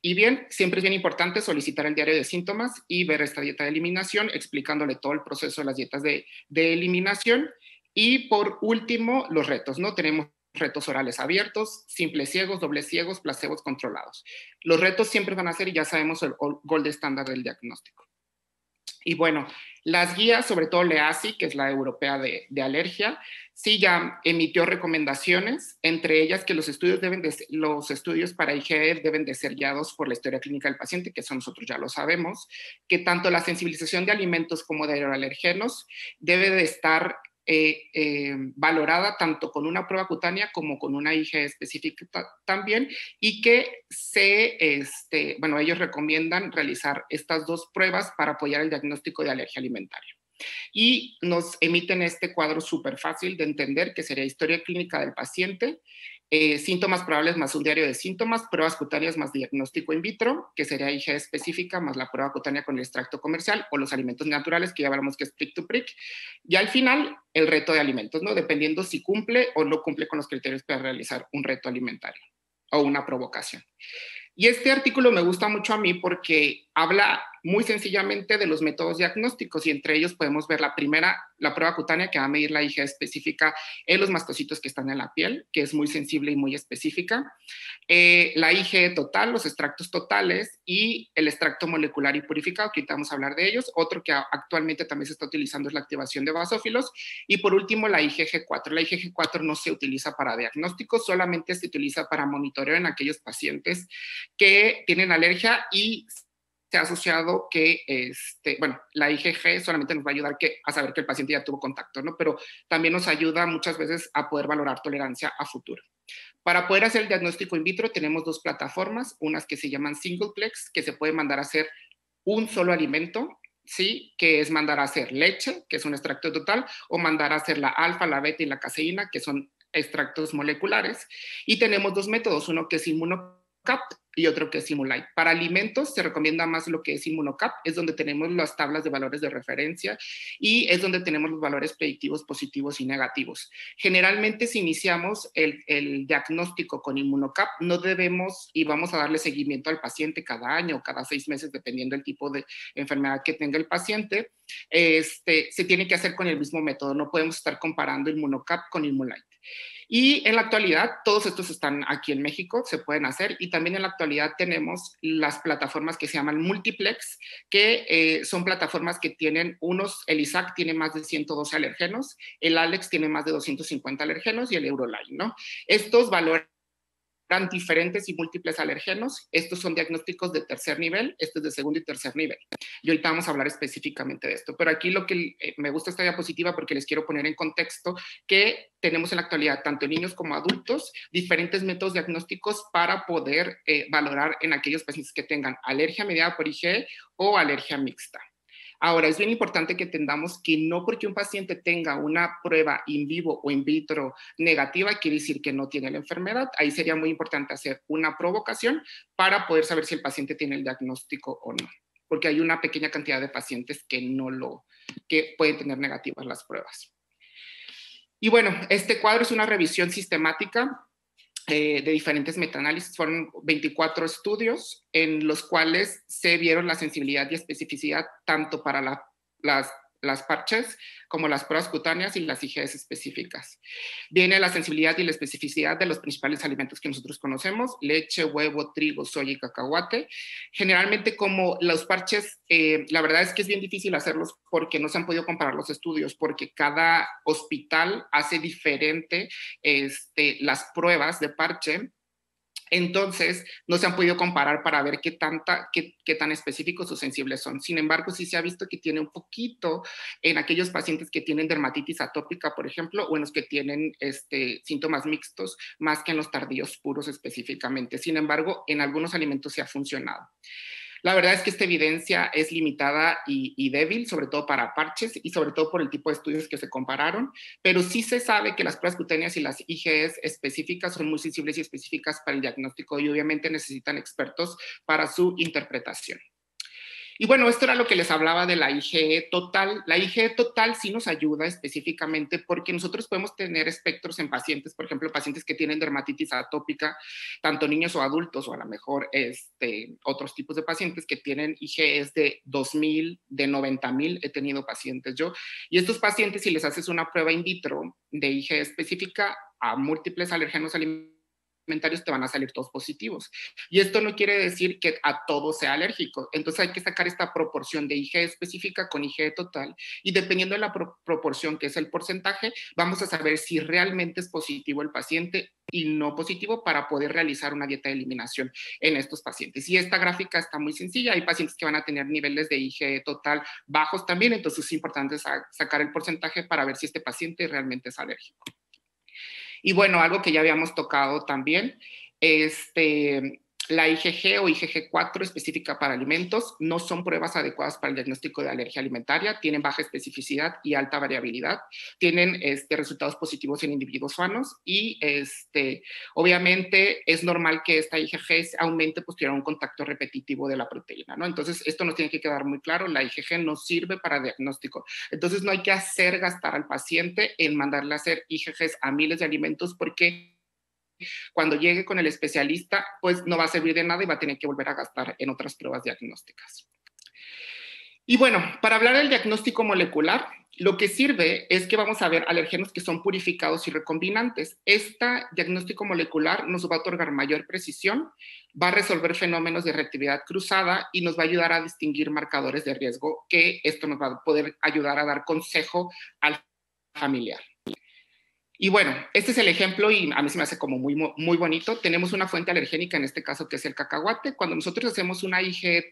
Y bien, siempre es bien importante solicitar el diario de síntomas y ver esta dieta de eliminación, explicándole todo el proceso de las dietas de eliminación. Y por último, los retos, ¿no? Tenemos retos orales abiertos, simples ciegos, dobles ciegos, placebos controlados. Los retos siempre van a ser, y ya sabemos, el gold estándar del diagnóstico. Y bueno, las guías, sobre todo la EASI, que es la europea de alergia, sí ya emitió recomendaciones, entre ellas que los estudios para IgE deben de ser guiados por la historia clínica del paciente, que eso nosotros ya lo sabemos, que tanto la sensibilización de alimentos como de alergenos debe de estar valorada tanto con una prueba cutánea como con una IgE específica también, y que ellos recomiendan realizar estas 2 pruebas para apoyar el diagnóstico de alergia alimentaria. Y nos emiten este cuadro súper fácil de entender, que sería historia clínica del paciente, síntomas probables más un diario de síntomas, pruebas cutáneas más diagnóstico in vitro, que sería IgE específica más la prueba cutánea con el extracto comercial o los alimentos naturales, que ya hablamos que es prick to prick. Y al final, el reto de alimentos, ¿no? Dependiendo si cumple o no cumple con los criterios para realizar un reto alimentario o una provocación. Y este artículo me gusta mucho a mí porque habla muy sencillamente de los métodos diagnósticos, y entre ellos podemos ver la primera, la prueba cutánea, que va a medir la IgE específica en los mastocitos que están en la piel, que es muy sensible y muy específica. La IgE total, los extractos totales, y el extracto molecular y purificado, que ahorita vamos a hablar de ellos. Otro que actualmente también se está utilizando es la activación de basófilos. Y por último, la IgG4. La IgG4 no se utiliza para diagnóstico, solamente se utiliza para monitoreo en aquellos pacientes que tienen alergia, y se ha asociado que, la IgG solamente nos va a ayudar a saber que el paciente ya tuvo contacto, ¿no? Pero también nos ayuda muchas veces a poder valorar tolerancia a futuro. Para poder hacer el diagnóstico in vitro tenemos 2 plataformas, unas que se llaman singleplex, que se puede mandar a hacer un solo alimento, ¿sí? Que es mandar a hacer leche, que es un extracto total, o mandar a hacer la alfa, la beta y la caseína, que son extractos moleculares. Y tenemos 2 métodos, uno que es ImmunoCAP y otro que es Imulite. Para alimentos se recomienda más lo que es ImmunoCAP, es donde tenemos las tablas de valores de referencia y es donde tenemos los valores predictivos positivos y negativos. Generalmente si iniciamos el diagnóstico con ImmunoCAP, no debemos y vamos a darle seguimiento al paciente cada año o cada 6 meses, dependiendo del tipo de enfermedad que tenga el paciente. Se tiene que hacer con el mismo método, no podemos estar comparando ImmunoCAP con Imulite. Y en la actualidad, todos estos están aquí en México, se pueden hacer, y también en la actualidad tenemos las plataformas que se llaman Multiplex, que son plataformas que tienen el ISAC tiene más de 112 alergenos, el Alex tiene más de 250 alergenos y el Euroline, ¿no? Estos valoran diferentes y múltiples alergenos. Estos son diagnósticos de tercer nivel, este es de segundo y tercer nivel. Y ahorita vamos a hablar específicamente de esto. Pero aquí lo que me gusta esta diapositiva porque les quiero poner en contexto que tenemos en la actualidad, tanto en niños como adultos, diferentes métodos diagnósticos para poder valorar en aquellos pacientes que tengan alergia mediada por IgE o alergia mixta. Ahora, es bien importante que entendamos que no porque un paciente tenga una prueba in vivo o in vitro negativa quiere decir que no tiene la enfermedad. Ahí sería muy importante hacer una provocación para poder saber si el paciente tiene el diagnóstico o no, porque hay una pequeña cantidad de pacientes que pueden tener negativas las pruebas. Y bueno, este cuadro es una revisión sistemática de diferentes metaanálisis. Fueron 24 estudios en los cuales se vieron la sensibilidad y especificidad tanto para las parches como las pruebas cutáneas y las IgEs específicas. Viene la sensibilidad y la especificidad de los principales alimentos que nosotros conocemos: leche, huevo, trigo, soya y cacahuate. Generalmente, como los parches, la verdad es que es bien difícil hacerlos porque no se han podido comparar los estudios, porque cada hospital hace diferente las pruebas de parche. Entonces, no se han podido comparar para ver qué tan específicos o sensibles son. Sin embargo, sí se ha visto que tiene un poquito en aquellos pacientes que tienen dermatitis atópica, por ejemplo, o en los que tienen síntomas mixtos, más que en los tardíos puros específicamente. Sin embargo, en algunos alimentos sí ha funcionado. La verdad es que esta evidencia es limitada y débil, sobre todo para parches y sobre todo por el tipo de estudios que se compararon, pero sí se sabe que las pruebas cutáneas y las IgEs específicas son muy sensibles y específicas para el diagnóstico y obviamente necesitan expertos para su interpretación. Y bueno, esto era lo que les hablaba de la IgE total. La IgE total sí nos ayuda específicamente porque nosotros podemos tener espectros en pacientes, por ejemplo, pacientes que tienen dermatitis atópica, tanto niños o adultos, o a lo mejor otros tipos de pacientes que tienen IgEs de 2,000, de 90,000, he tenido pacientes yo. Y estos pacientes, si les haces una prueba in vitro de IgE específica a múltiples alergenos alimentarios, te van a salir todos positivos. Y esto no quiere decir que a todo sea alérgico. Entonces hay que sacar esta proporción de IgE específica con IgE total y dependiendo de la proporción que es el porcentaje, vamos a saber si realmente es positivo el paciente y no positivo para poder realizar una dieta de eliminación en estos pacientes. Y esta gráfica está muy sencilla. Hay pacientes que van a tener niveles de IgE total bajos también, entonces es importante sacar el porcentaje para ver si este paciente realmente es alérgico. Y bueno, algo que ya habíamos tocado también, la IgG o IgG4 específica para alimentos no son pruebas adecuadas para el diagnóstico de alergia alimentaria, tienen baja especificidad y alta variabilidad, tienen resultados positivos en individuos sanos y obviamente es normal que esta IgG aumente posterior a un contacto repetitivo de la proteína, ¿no? Entonces esto nos tiene que quedar muy claro, la IgG no sirve para diagnóstico, entonces no hay que hacer gastar al paciente en mandarle a hacer IgGs a miles de alimentos porque cuando llegue con el especialista, pues no va a servir de nada y va a tener que volver a gastar en otras pruebas diagnósticas. Y bueno, para hablar del diagnóstico molecular, lo que sirve es que vamos a ver alergenos que son purificados y recombinantes. Este diagnóstico molecular nos va a otorgar mayor precisión, va a resolver fenómenos de reactividad cruzada y nos va a ayudar a distinguir marcadores de riesgo, que esto nos va a poder ayudar a dar consejo al familiar. Y bueno, este es el ejemplo y a mí se me hace como muy bonito. Tenemos una fuente alergénica, en este caso que es el cacahuate. Cuando nosotros hacemos una IgE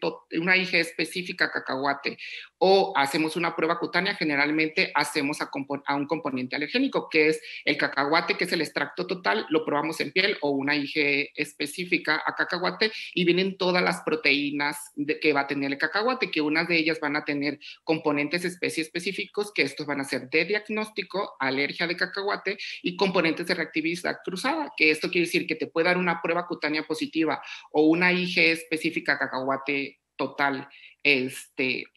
específica cacahuate o hacemos una prueba cutánea, generalmente hacemos a un componente alergénico, que es el cacahuate, que es el extracto total, lo probamos en piel, o una IgE específica a cacahuate, y vienen todas las proteínas que va a tener el cacahuate, que unas de ellas van a tener componentes específicos, que estos van a ser de diagnóstico, alergia de cacahuate, y componentes de reactividad cruzada, que esto quiere decir que te puede dar una prueba cutánea positiva o una IgE específica a cacahuate total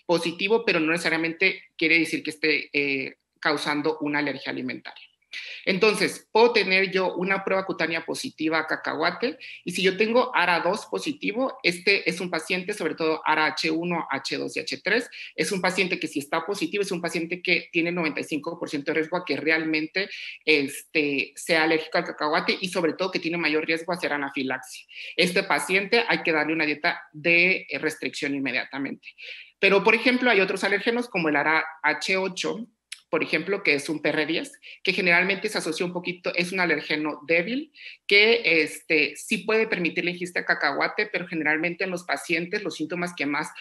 positivo, pero no necesariamente quiere decir que esté causando una alergia alimentaria. Entonces, puedo tener yo una prueba cutánea positiva a cacahuate, y si yo tengo ARA2 positivo, este es un paciente, sobre todo ARA-H1, H2 y H3, es un paciente que si está positivo, es un paciente que tiene 95% de riesgo a que realmente sea alérgico al cacahuate, y sobre todo que tiene mayor riesgo a hacer anafilaxia. Este paciente hay que darle una dieta de restricción inmediatamente. Pero, por ejemplo, hay otros alérgenos como el ARA-H8, por ejemplo, que es un PR10, que generalmente se asocia un poquito, es un alergeno débil, que sí puede permitir la ingesta de cacahuate, pero generalmente en los pacientes los síntomas que más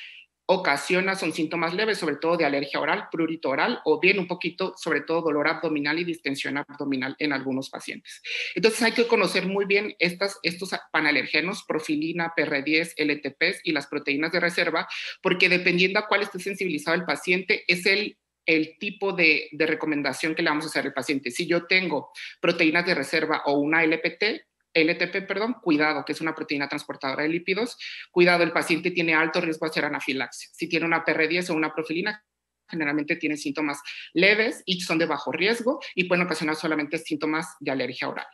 ocasiona son síntomas leves, sobre todo de alergia oral, prurito oral, o bien un poquito, sobre todo dolor abdominal y distensión abdominal en algunos pacientes. Entonces hay que conocer muy bien estos panalergenos, profilina, PR10, LTPs y las proteínas de reserva, porque dependiendo a cuál esté sensibilizado el paciente, es el tipo de recomendación que le vamos a hacer al paciente. Si yo tengo proteínas de reserva o una LTP, cuidado, que es una proteína transportadora de lípidos, cuidado, el paciente tiene alto riesgo de hacer anafilaxia. Si tiene una PR10 o una profilina, generalmente tiene síntomas leves y son de bajo riesgo y pueden ocasionar solamente síntomas de alergia oral.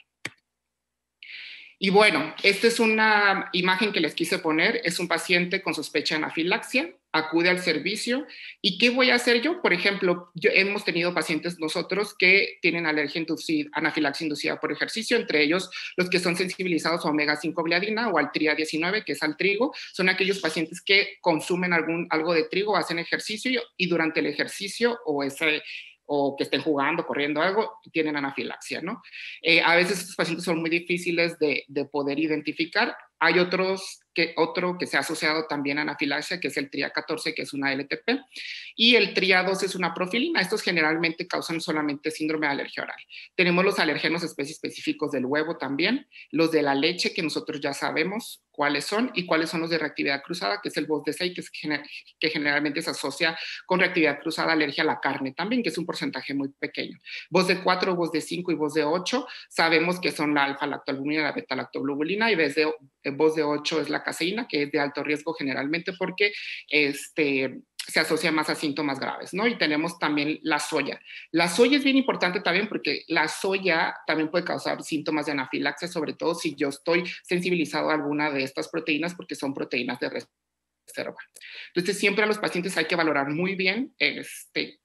Y bueno, esta es una imagen que les quise poner. Es un paciente con sospecha de anafilaxia, acude al servicio. ¿Y qué voy a hacer yo? Por ejemplo, hemos tenido pacientes nosotros que tienen anafilaxia inducida por ejercicio, entre ellos los que son sensibilizados a omega-5 gliadina o al TRIA19, que es al trigo. Son aquellos pacientes que consumen algo de trigo, hacen ejercicio y durante el ejercicio o que estén jugando, corriendo algo, tienen anafilaxia, ¿no? A veces estos pacientes son muy difíciles de poder identificar. Hay otro que se ha asociado también a anafilaxia, que es el TRIA14, que es una LTP, y el TRIA2 es una profilina. Estos generalmente causan solamente síndrome de alergia oral. Tenemos los alergenos específicos del huevo también, los de la leche, que nosotros ya sabemos cuáles son, y cuáles son los de reactividad cruzada, que es el BOS-D6, que generalmente se asocia con reactividad cruzada, alergia a la carne también, que es un porcentaje muy pequeño. BOS-D4, BOS-D5 y BOS-D8 sabemos que son la alfa-lactoalbumina, la beta-lactoglobulina, y BOS-D8 es la caseína, que es de alto riesgo generalmente porque se asocia más a síntomas graves, ¿no? Y tenemos también la soya. La soya es bien importante también porque la soya también puede causar síntomas de anafilaxia, sobre todo si yo estoy sensibilizado a alguna de estas proteínas porque son proteínas de reserva. Entonces, siempre a los pacientes hay que valorar muy bien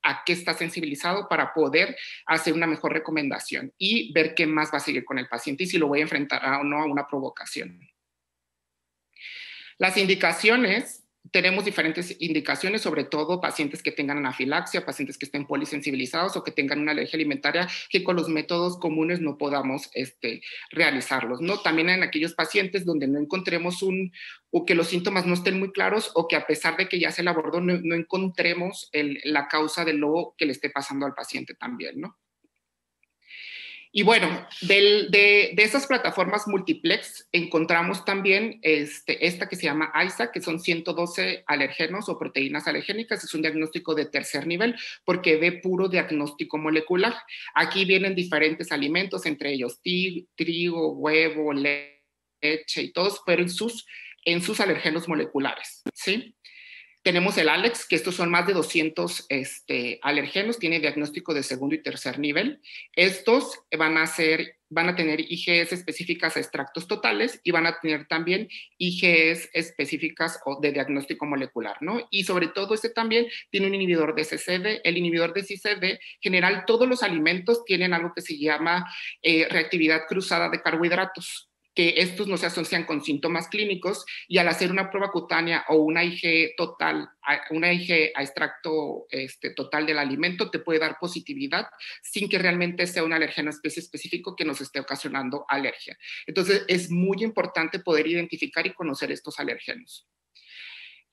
a qué está sensibilizado para poder hacer una mejor recomendación y ver qué más va a seguir con el paciente y si lo voy a enfrentar o no a una provocación. Las indicaciones, tenemos diferentes indicaciones, sobre todo pacientes que tengan anafilaxia, pacientes que estén polisensibilizados o que tengan una alergia alimentaria que con los métodos comunes no podamos realizarlos, ¿no? También en aquellos pacientes donde no encontremos o que los síntomas no estén muy claros o que a pesar de que ya se le abordó no encontremos la causa de lo que le esté pasando al paciente también, ¿no? Y bueno, de esas plataformas multiplex encontramos también esta que se llama AISA, que son 112 alergenos o proteínas alergénicas. Es un diagnóstico de tercer nivel porque ve puro diagnóstico molecular. Aquí vienen diferentes alimentos, entre ellos trigo, huevo, leche y todos, pero en sus alergenos moleculares, ¿sí? Tenemos el ALEX, que estos son más de 200 alergenos, tiene diagnóstico de segundo y tercer nivel. Estos van a tener IgEs específicas a extractos totales y van a tener también IgEs específicas de diagnóstico molecular, ¿no? Y sobre todo también tiene un inhibidor de CCD. El inhibidor de CCD, general, todos los alimentos tienen algo que se llama reactividad cruzada de carbohidratos, que estos no se asocian con síntomas clínicos y al hacer una prueba cutánea o una IgE total, una IgE a extracto total del alimento te puede dar positividad sin que realmente sea un alergeno específico que nos esté ocasionando alergia. Entonces es muy importante poder identificar y conocer estos alergenos.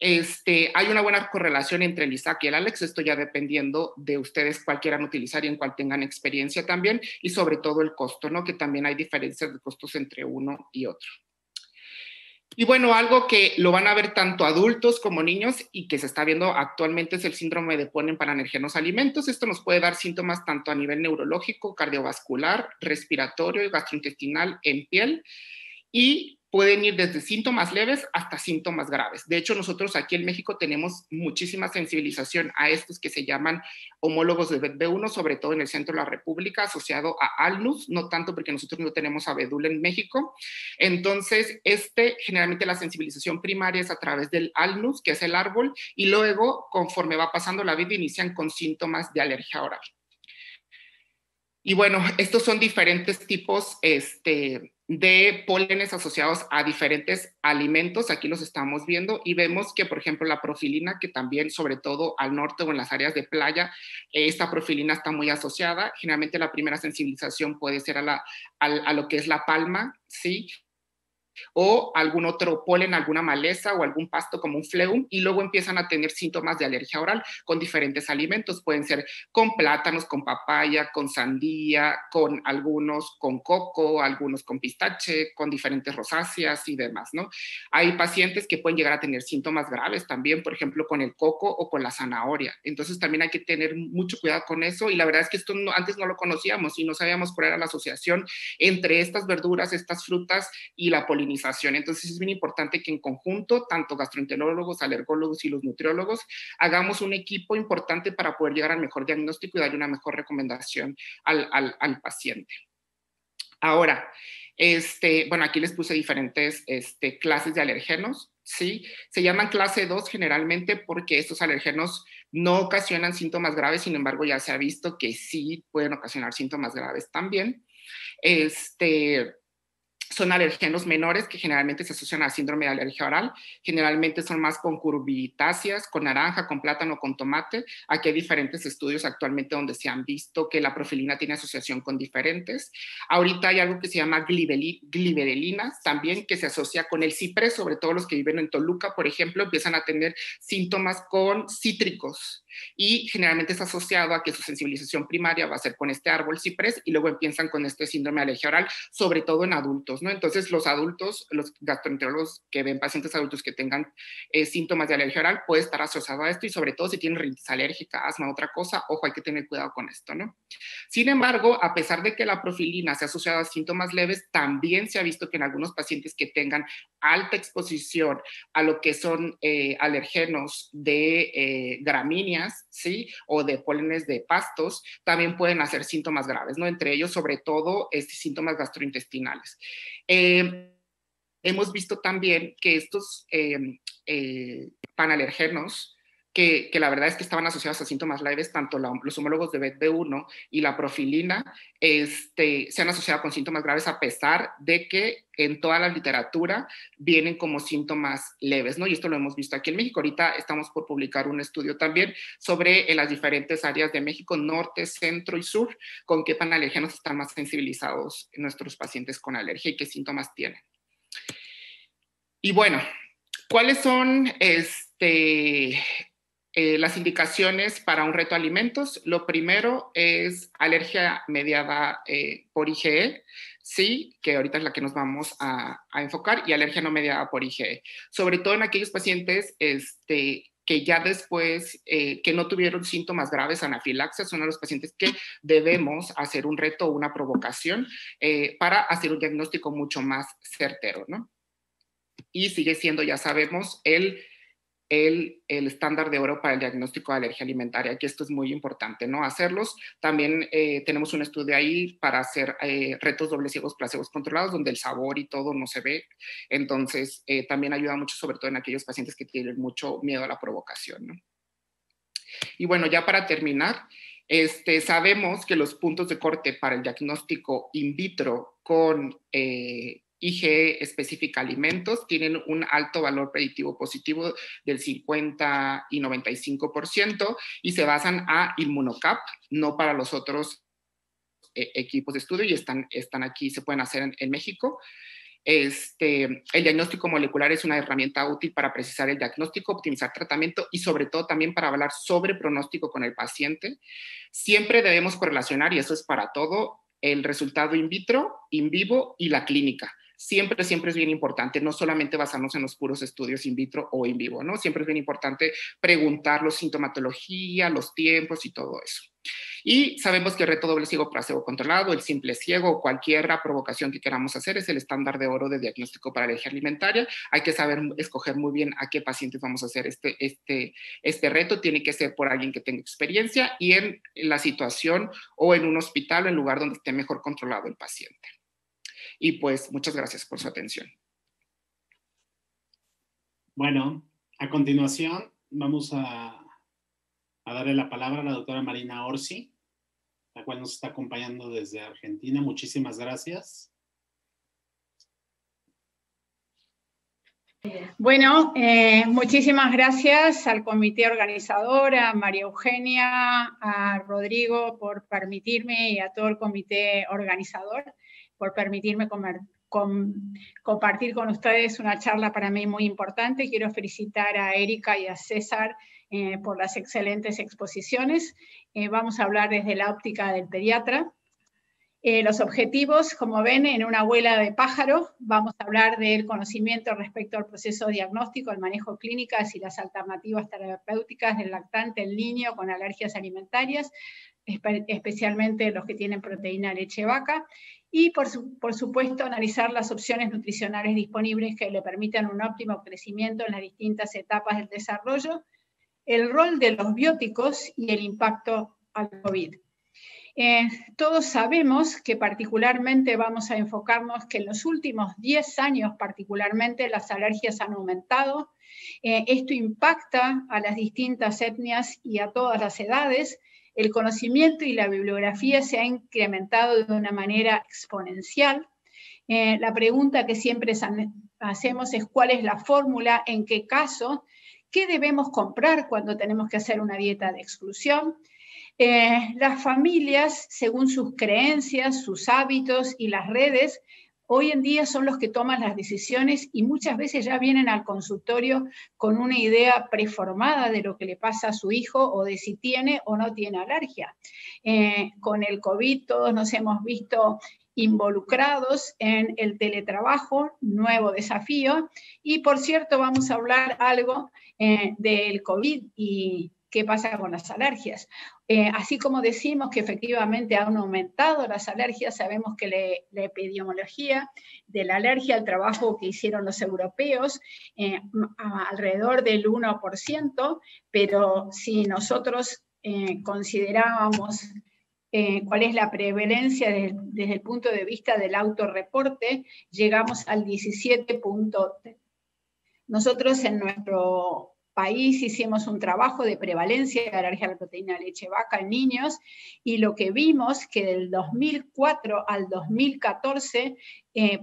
Hay una buena correlación entre el ISAC y el ALEX, esto ya dependiendo de ustedes cuál quieran utilizar y en cuál tengan experiencia también, y sobre todo el costo, ¿no? Que también hay diferencias de costos entre uno y otro. Y bueno, algo que lo van a ver tanto adultos como niños y que se está viendo actualmente es el síndrome de polen para alergenos alimentos. Esto nos puede dar síntomas tanto a nivel neurológico, cardiovascular, respiratorio y gastrointestinal en piel, y pueden ir desde síntomas leves hasta síntomas graves. De hecho, nosotros aquí en México tenemos muchísima sensibilización a estos que se llaman homólogos de B1, sobre todo en el centro de la República, asociado a ALNUS, no tanto porque nosotros no tenemos abedul en México. Entonces, generalmente la sensibilización primaria es a través del ALNUS, que es el árbol, y luego, conforme va pasando la vida, inician con síntomas de alergia oral. Y bueno, estos son diferentes tipos de pólenes asociados a diferentes alimentos. Aquí los estamos viendo y vemos que, por ejemplo, la profilina, que también, sobre todo al norte o en las áreas de playa, esta profilina está muy asociada. Generalmente la primera sensibilización puede ser a lo que es la palma, ¿sí? O algún otro polen, alguna maleza o algún pasto como un fleum, y luego empiezan a tener síntomas de alergia oral con diferentes alimentos. Pueden ser con plátanos, con papaya, con sandía, con algunos con coco, algunos con pistache, con diferentes rosáceas y demás, ¿no? Hay pacientes que pueden llegar a tener síntomas graves también, por ejemplo, con el coco o con la zanahoria. Entonces también hay que tener mucho cuidado con eso, y la verdad es que esto antes no lo conocíamos y no sabíamos cuál era la asociación entre estas verduras, estas frutas y la polinización. Entonces es bien importante que en conjunto, tanto gastroenterólogos, alergólogos y los nutriólogos, hagamos un equipo importante para poder llegar al mejor diagnóstico y darle una mejor recomendación al paciente. Ahora, bueno, aquí les puse diferentes clases de alergenos, ¿sí? Se llaman clase 2 generalmente porque estos alergenos no ocasionan síntomas graves, sin embargo ya se ha visto que sí pueden ocasionar síntomas graves también. Son alergenos menores que generalmente se asocian a síndrome de alergia oral. Generalmente son más con curvitáceas, con naranja, con plátano, con tomate. Aquí hay diferentes estudios actualmente donde se han visto que la profilina tiene asociación con diferentes. Ahorita hay algo que se llama gliberelina, también que se asocia con el ciprés, sobre todo los que viven en Toluca, por ejemplo, empiezan a tener síntomas con cítricos. Y generalmente es asociado a que su sensibilización primaria va a ser con este árbol ciprés y luego empiezan con este síndrome de alergia oral, sobre todo en adultos, ¿no? Entonces los adultos, los gastroenterólogos que ven pacientes adultos que tengan síntomas de alergia oral, puede estar asociado a esto, y sobre todo si tienen rinitis alérgica, asma, otra cosa, ojo, hay que tener cuidado con esto, ¿no? Sin embargo, a pesar de que la profilina se ha asociado a síntomas leves, también se ha visto que en algunos pacientes que tengan alta exposición a lo que son alergenos de gramíneas, ¿sí? O de pólenes de pastos, también pueden hacer síntomas graves, ¿no? Entre ellos, sobre todo, síntomas gastrointestinales. Hemos visto también que estos panalergenos, que la verdad es que estaban asociados a síntomas leves, tanto los homólogos de B1 y la profilina, se han asociado con síntomas graves, a pesar de que en toda la literatura vienen como síntomas leves, ¿no? Y esto lo hemos visto aquí en México. Ahorita estamos por publicar un estudio también sobre las diferentes áreas de México, norte, centro y sur, con qué panalergenos están más sensibilizados nuestros pacientes con alergia y qué síntomas tienen. Y bueno, ¿cuáles son las indicaciones para un reto de alimentos? Lo primero es alergia mediada por IgE, sí, que ahorita es la que nos vamos a enfocar, y alergia no mediada por IgE. Sobre todo en aquellos pacientes que ya después, que no tuvieron síntomas graves, anafilaxia, son los pacientes que debemos hacer un reto o una provocación para hacer un diagnóstico mucho más certero, ¿no? Y sigue siendo, ya sabemos, el estándar de oro para el diagnóstico de alergia alimentaria, que esto es muy importante, ¿no? Hacerlos. También tenemos un estudio ahí para hacer retos dobles ciegos placebos controlados, donde el sabor y todo no se ve. Entonces, también ayuda mucho, sobre todo en aquellos pacientes que tienen mucho miedo a la provocación, ¿no? Y bueno, ya para terminar, sabemos que los puntos de corte para el diagnóstico in vitro con IgE específica alimentos tienen un alto valor predictivo positivo del 50 y 95%, y se basan a Immunocap, no para los otros equipos de estudio, y están aquí, se pueden hacer en México. El diagnóstico molecular es una herramienta útil para precisar el diagnóstico, optimizar tratamiento y sobre todo también para hablar sobre pronóstico con el paciente. Siempre debemos correlacionar, y eso es para todo, el resultado in vitro, in vivo y la clínica. Siempre es bien importante, no solamente basarnos en los puros estudios in vitro o in vivo, ¿no? Siempre es bien importante preguntar la sintomatología, los tiempos y todo eso. Y sabemos que el reto doble ciego placebo controlado, el simple ciego o cualquier provocación que queramos hacer es el estándar de oro de diagnóstico para alergia alimentaria. Hay que saber escoger muy bien a qué pacientes vamos a hacer este reto. Tiene que ser por alguien que tenga experiencia y en la situación o en un hospital o en lugar donde esté mejor controlado el paciente. Y pues muchas gracias por su atención. Bueno, a continuación vamos a darle la palabra a la doctora Marina Orsi, la cual nos está acompañando desde Argentina. Muchísimas gracias. Bueno, muchísimas gracias al comité organizador, a María Eugenia, a Rodrigo por permitirme y a todo el comité organizador por permitirme compartir con ustedes una charla para mí muy importante. Quiero felicitar a Erika y a César por las excelentes exposiciones. Vamos a hablar desde la óptica del pediatra. Los objetivos, como ven, en una abuela de pájaro, vamos a hablar del conocimiento respecto al proceso diagnóstico, el manejo clínicas y las alternativas terapéuticas del lactante en niño con alergias alimentarias, especialmente los que tienen proteína de leche de vaca, y por supuesto analizar las opciones nutricionales disponibles que le permitan un óptimo crecimiento en las distintas etapas del desarrollo, el rol de los bióticos y el impacto al COVID. Todos sabemos que particularmente vamos a enfocarnos que en los últimos 10 años particularmente las alergias han aumentado. Esto impacta a las distintas etnias y a todas las edades. El conocimiento y la bibliografía se han incrementado de una manera exponencial. La pregunta que siempre hacemos es cuál es la fórmula, en qué caso, qué debemos comprar cuando tenemos que hacer una dieta de exclusión. Las familias, según sus creencias, sus hábitos y las redes, hoy en día son los que toman las decisiones y muchas veces ya vienen al consultorio con una idea preformada de lo que le pasa a su hijo o de si tiene o no tiene alergia. Con el COVID todos nos hemos visto involucrados en el teletrabajo, nuevo desafío, y por cierto vamos a hablar algo del COVID y qué pasa con las alergias. Así como decimos que efectivamente han aumentado las alergias, sabemos que la epidemiología de la alergia, el trabajo que hicieron los europeos, alrededor del 1%, pero si nosotros considerábamos cuál es la prevalencia desde el punto de vista del autorreporte, llegamos al 17.3%. Nosotros en nuestro país hicimos un trabajo de prevalencia de alergia a la proteína de leche de vaca en niños y lo que vimos que del 2004 al 2014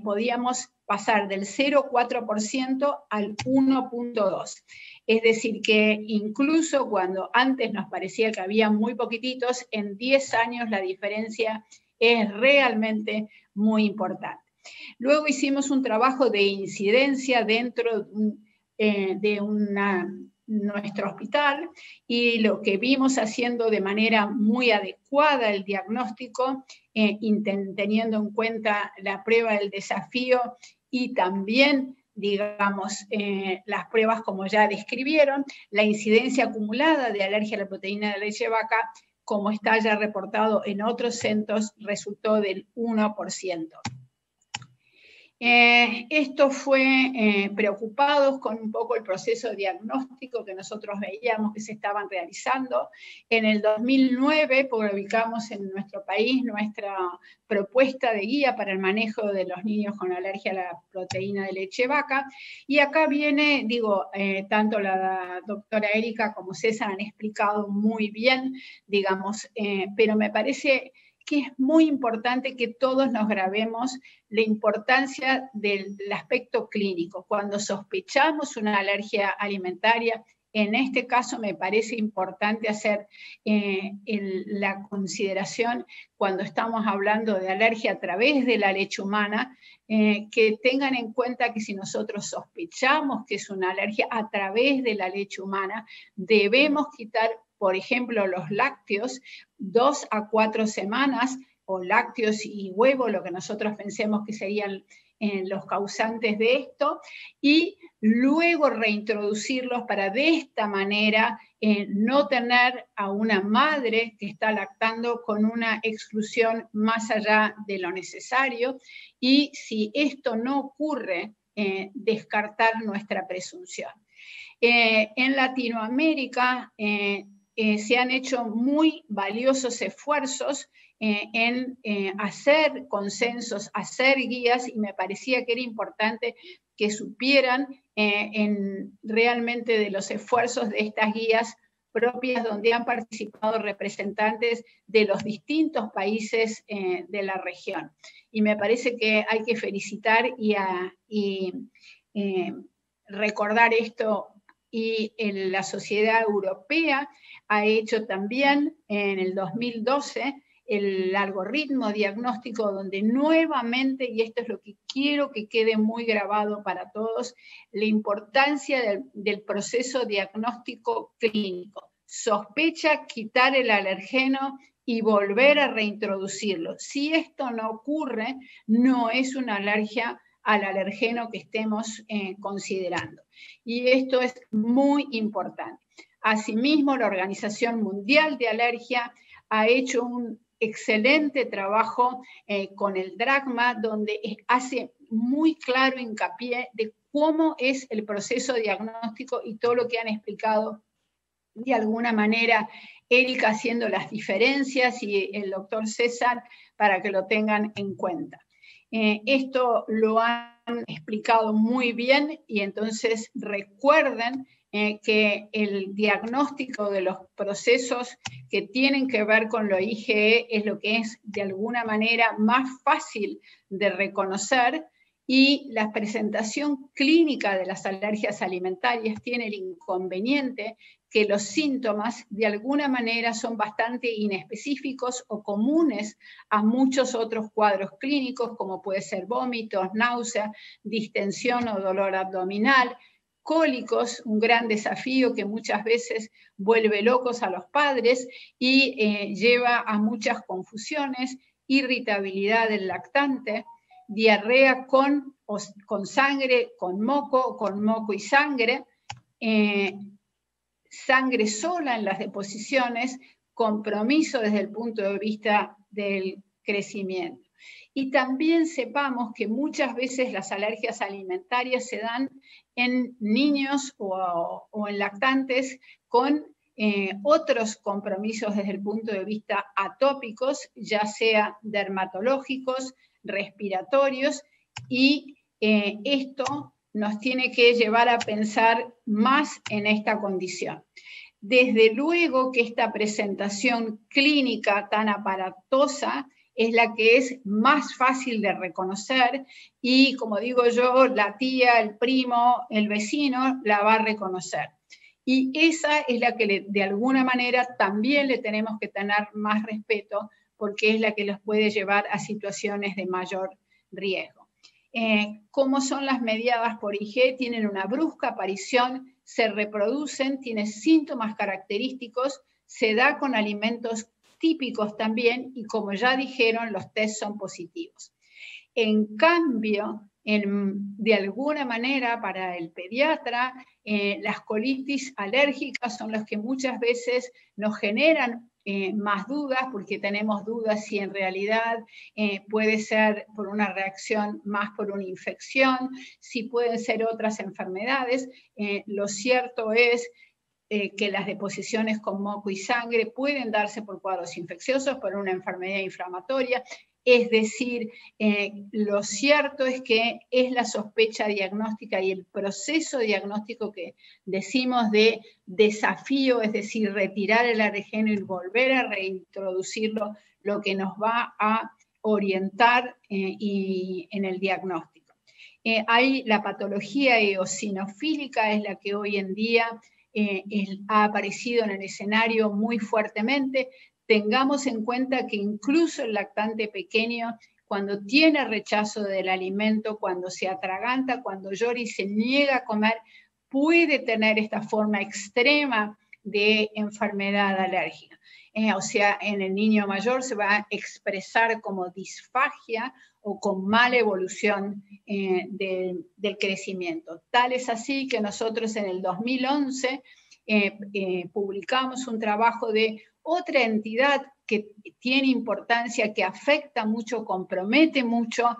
podíamos pasar del 0,4% al 1,2%. Es decir, que incluso cuando antes nos parecía que había muy poquititos, en 10 años la diferencia es realmente muy importante. Luego hicimos un trabajo de incidencia dentro de nuestro hospital y lo que vimos haciendo de manera muy adecuada el diagnóstico, teniendo en cuenta la prueba del desafío y también, digamos, las pruebas como ya describieron, la incidencia acumulada de alergia a la proteína de leche de vaca, como está ya reportado en otros centros, resultó del 1%. Esto fue preocupados con un poco el proceso diagnóstico que nosotros veíamos que se estaban realizando. En el 2009 publicamos en nuestro país nuestra propuesta de guía para el manejo de los niños con alergia a la proteína de leche de vaca. Y acá viene, tanto la doctora Erika como César han explicado muy bien, digamos, pero me parece que es muy importante que todos nos grabemos la importancia del aspecto clínico. Cuando sospechamos una alergia alimentaria, En este caso me parece importante hacer la consideración cuando estamos hablando de alergia a través de la leche humana, que tengan en cuenta que si nosotros sospechamos que es una alergia a través de la leche humana, debemos quitar, por ejemplo, los lácteos 2 a 4 semanas, o lácteos y huevo, lo que nosotros pensemos que serían los causantes de esto, y luego reintroducirlos para de esta manera no tener a una madre que está lactando con una exclusión más allá de lo necesario, y si esto no ocurre, descartar nuestra presunción. En Latinoamérica se han hecho muy valiosos esfuerzos en hacer consensos, hacer guías, y me parecía que era importante que supieran realmente de los esfuerzos de estas guías propias, donde han participado representantes de los distintos países de la región. Y me parece que hay que felicitar y recordar esto. Y la Sociedad Europea ha hecho también en el 2012 el algoritmo diagnóstico, donde nuevamente, y esto es lo que quiero que quede muy grabado para todos, la importancia del proceso diagnóstico clínico. Sospecha, quitar el alergeno y volver a reintroducirlo. Si esto no ocurre, no es una alergia al alergeno que estemos considerando. Y esto es muy importante. Asimismo, la Organización Mundial de Alergia ha hecho un excelente trabajo con el DRACMA, donde hace muy claro hincapié de cómo es el proceso diagnóstico y todo lo que han explicado de alguna manera Erika, haciendo las diferencias, y el doctor César, para que lo tengan en cuenta. Esto lo han explicado muy bien, y entonces recuerden que el diagnóstico de los procesos que tienen que ver con lo IgE es lo que es de alguna manera más fácil de reconocer, y la presentación clínica de las alergias alimentarias tiene el inconveniente que los síntomas de alguna manera son bastante inespecíficos o comunes a muchos otros cuadros clínicos, como puede ser vómitos, náusea, distensión o dolor abdominal, cólicos, un gran desafío que muchas veces vuelve locos a los padres y lleva a muchas confusiones, irritabilidad del lactante, diarrea con sangre, con moco y sangre, sangre sola en las deposiciones, compromiso desde el punto de vista del crecimiento. Y también sepamos que muchas veces las alergias alimentarias se dan en niños o en lactantes con otros compromisos desde el punto de vista atópicos, ya sea dermatológicos, respiratorios, y esto nos tiene que llevar a pensar más en esta condición. Desde luego que esta presentación clínica tan aparatosa es la que es más fácil de reconocer, y como digo yo, la tía, el primo, el vecino la va a reconocer. Y esa es la que de alguna manera también le tenemos que tener más respeto, porque es la que los puede llevar a situaciones de mayor riesgo. ¿Cómo son las mediadas por IgE? Tienen una brusca aparición, se reproducen, tienen síntomas característicos, se da con alimentos típicos también, y como ya dijeron, los test son positivos. En cambio, de alguna manera para el pediatra, las colitis alérgicas son las que muchas veces nos generan más dudas, porque tenemos dudas si en realidad puede ser por una reacción más por una infección, si pueden ser otras enfermedades. Lo cierto es que las deposiciones con moco y sangre pueden darse por cuadros infecciosos, por una enfermedad inflamatoria. Es decir, lo cierto es que es la sospecha diagnóstica y el proceso diagnóstico que decimos de desafío, es decir, retirar el alergeno y volver a reintroducirlo, lo que nos va a orientar en el diagnóstico. Hay la patología eosinofílica, es la que hoy en día ha aparecido en el escenario muy fuertemente. Tengamos en cuenta que incluso el lactante pequeño, cuando tiene rechazo del alimento, cuando se atraganta, cuando llora y se niega a comer, puede tener esta forma extrema de enfermedad alérgica. O sea, en el niño mayor se va a expresar como disfagia o con mala evolución del crecimiento. Tal es así que nosotros en el 2011 publicamos un trabajo de otra entidad que tiene importancia, que afecta mucho, compromete mucho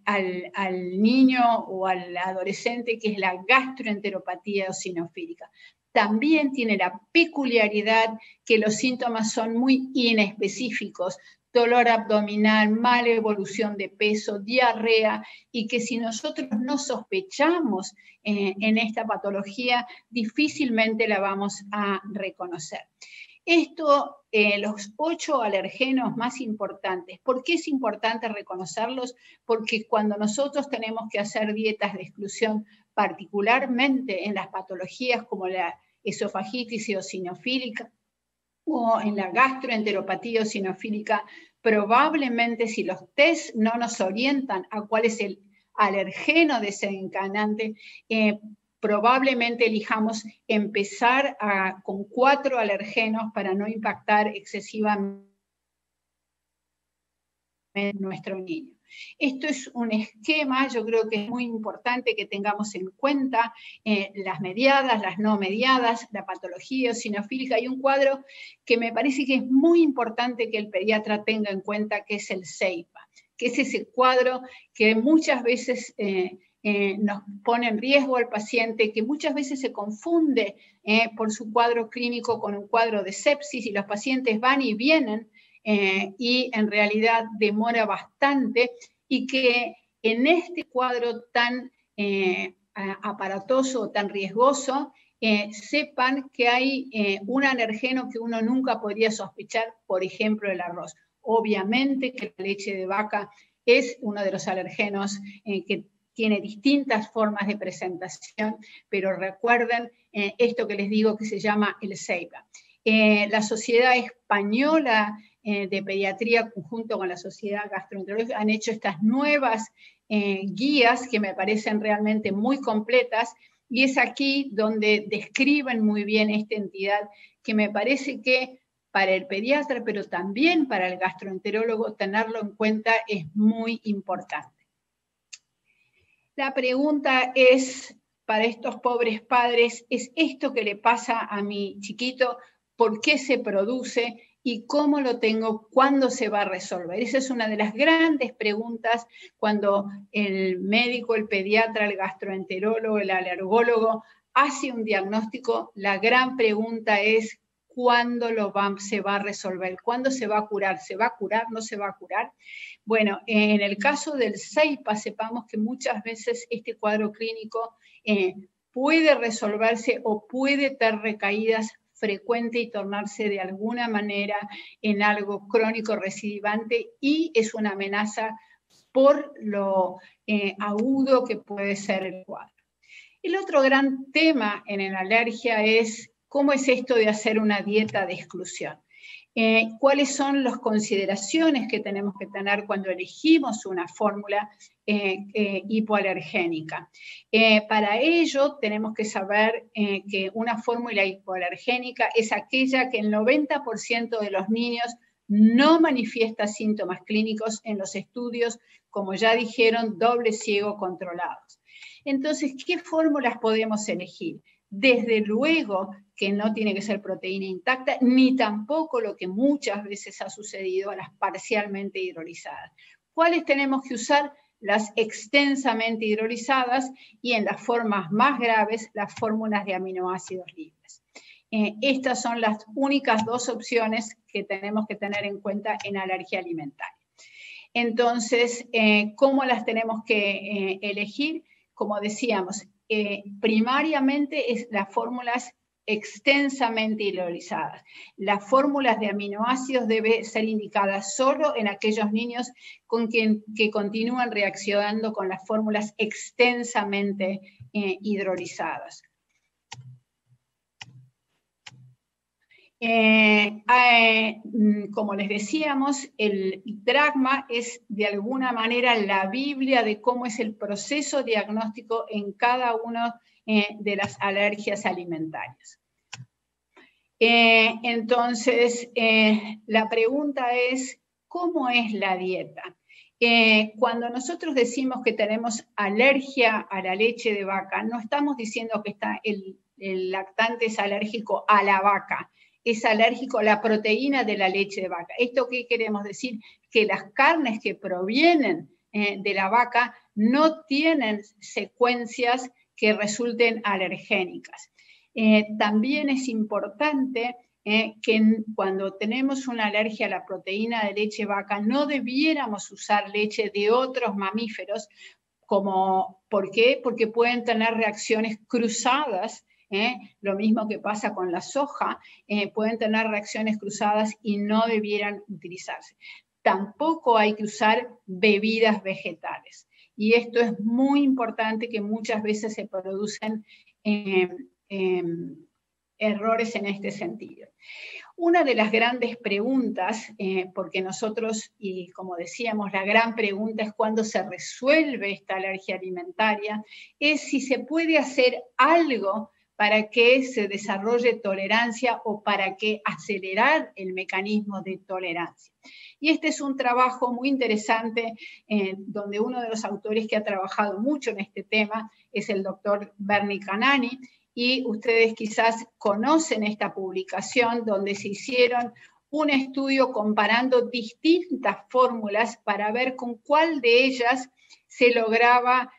al niño o al adolescente, que es la gastroenteropatía eosinofílica. También tiene la peculiaridad que los síntomas son muy inespecíficos, dolor abdominal, mala evolución de peso, diarrea, y que si nosotros no sospechamos en esta patología, difícilmente la vamos a reconocer. Esto, los 8 alergenos más importantes. ¿Por qué es importante reconocerlos? Porque cuando nosotros tenemos que hacer dietas de exclusión, particularmente en las patologías como la esofagitis eosinofílica o en la gastroenteropatía eosinofílica, probablemente si los test no nos orientan a cuál es el alergeno desencadenante, probablemente elijamos empezar con 4 alergenos para no impactar excesivamente a nuestro niño. Esto es un esquema, yo creo que es muy importante que tengamos en cuenta las mediadas, las no mediadas, la patología eosinofílica. Hay un cuadro que me parece que es muy importante que el pediatra tenga en cuenta, que es el CEIPA, que es ese cuadro que muchas veces nos pone en riesgo al paciente, que muchas veces se confunde por su cuadro clínico con un cuadro de sepsis, y los pacientes van y vienen y en realidad demora bastante, y que en este cuadro tan aparatoso, tan riesgoso, sepan que hay un alergeno que uno nunca podría sospechar, por ejemplo el arroz. Obviamente que la leche de vaca es uno de los alergenos que tiene distintas formas de presentación, pero recuerden esto que les digo que se llama el CEIPA. La Sociedad Española de Pediatría, junto con la Sociedad Gastroenterológica, han hecho estas nuevas guías que me parecen realmente muy completas, y es aquí donde describen muy bien esta entidad, que me parece que para el pediatra, pero también para el gastroenterólogo, tenerlo en cuenta es muy importante. La pregunta es, para estos pobres padres, ¿es esto que le pasa a mi chiquito? ¿Por qué se produce? ¿Y cómo lo tengo? ¿Cuándo se va a resolver? Esa es una de las grandes preguntas cuando el médico, el pediatra, el gastroenterólogo, el alergólogo hace un diagnóstico. La gran pregunta es, ¿cuándo se va a resolver? ¿Cuándo se va a curar? ¿Se va a curar? ¿No se va a curar? Bueno, en el caso del CEIPA, sepamos que muchas veces este cuadro clínico puede resolverse o puede tener recaídas frecuentes y tornarse de alguna manera en algo crónico recidivante, y es una amenaza por lo agudo que puede ser el cuadro. El otro gran tema en la alergia es cómo es esto de hacer una dieta de exclusión. ¿Cuáles son las consideraciones que tenemos que tener cuando elegimos una fórmula hipoalergénica? Para ello tenemos que saber que una fórmula hipoalergénica es aquella que el 90% de los niños no manifiesta síntomas clínicos en los estudios, como ya dijeron, doble ciego controlados. Entonces, ¿qué fórmulas podemos elegir? Desde luego que no tiene que ser proteína intacta, ni tampoco lo que muchas veces ha sucedido a las parcialmente hidrolizadas. ¿Cuáles tenemos que usar? Las extensamente hidrolizadas, y en las formas más graves, las fórmulas de aminoácidos libres. Estas son las únicas 2 opciones que tenemos que tener en cuenta en alergia alimentaria. Entonces, ¿cómo las tenemos que elegir? Como decíamos, primariamente es las fórmulas extensamente hidrolizadas. Las fórmulas de aminoácidos deben ser indicadas solo en aquellos niños que continúan reaccionando con las fórmulas extensamente hidrolizadas. Como les decíamos, el dragma es de alguna manera la Biblia de cómo es el proceso diagnóstico en cada una de las alergias alimentarias. Entonces, la pregunta es, ¿cómo es la dieta? Cuando nosotros decimos que tenemos alergia a la leche de vaca, no estamos diciendo que el lactante es alérgico a la vaca, es alérgico a la proteína de la leche de vaca. ¿Esto qué queremos decir? Que las carnes que provienen de la vaca no tienen secuencias que resulten alergénicas. También es importante que cuando tenemos una alergia a la proteína de leche vaca no debiéramos usar leche de otros mamíferos. ¿Por qué? Porque pueden tener reacciones cruzadas. Lo mismo que pasa con la soja, pueden tener reacciones cruzadas y no debieran utilizarse. Tampoco hay que usar bebidas vegetales. Y esto es muy importante, que muchas veces se producen errores en este sentido. Una de las grandes preguntas, porque nosotros, y como decíamos, la gran pregunta es cuándo se resuelve esta alergia alimentaria, es si se puede hacer algo para que se desarrolle tolerancia o para que acelerar el mecanismo de tolerancia. Y este es un trabajo muy interesante, donde uno de los autores que ha trabajado mucho en este tema es el doctor Bernie Canani, y ustedes quizás conocen esta publicación donde se hicieron un estudio comparando distintas fórmulas para ver con cuál de ellas se lograba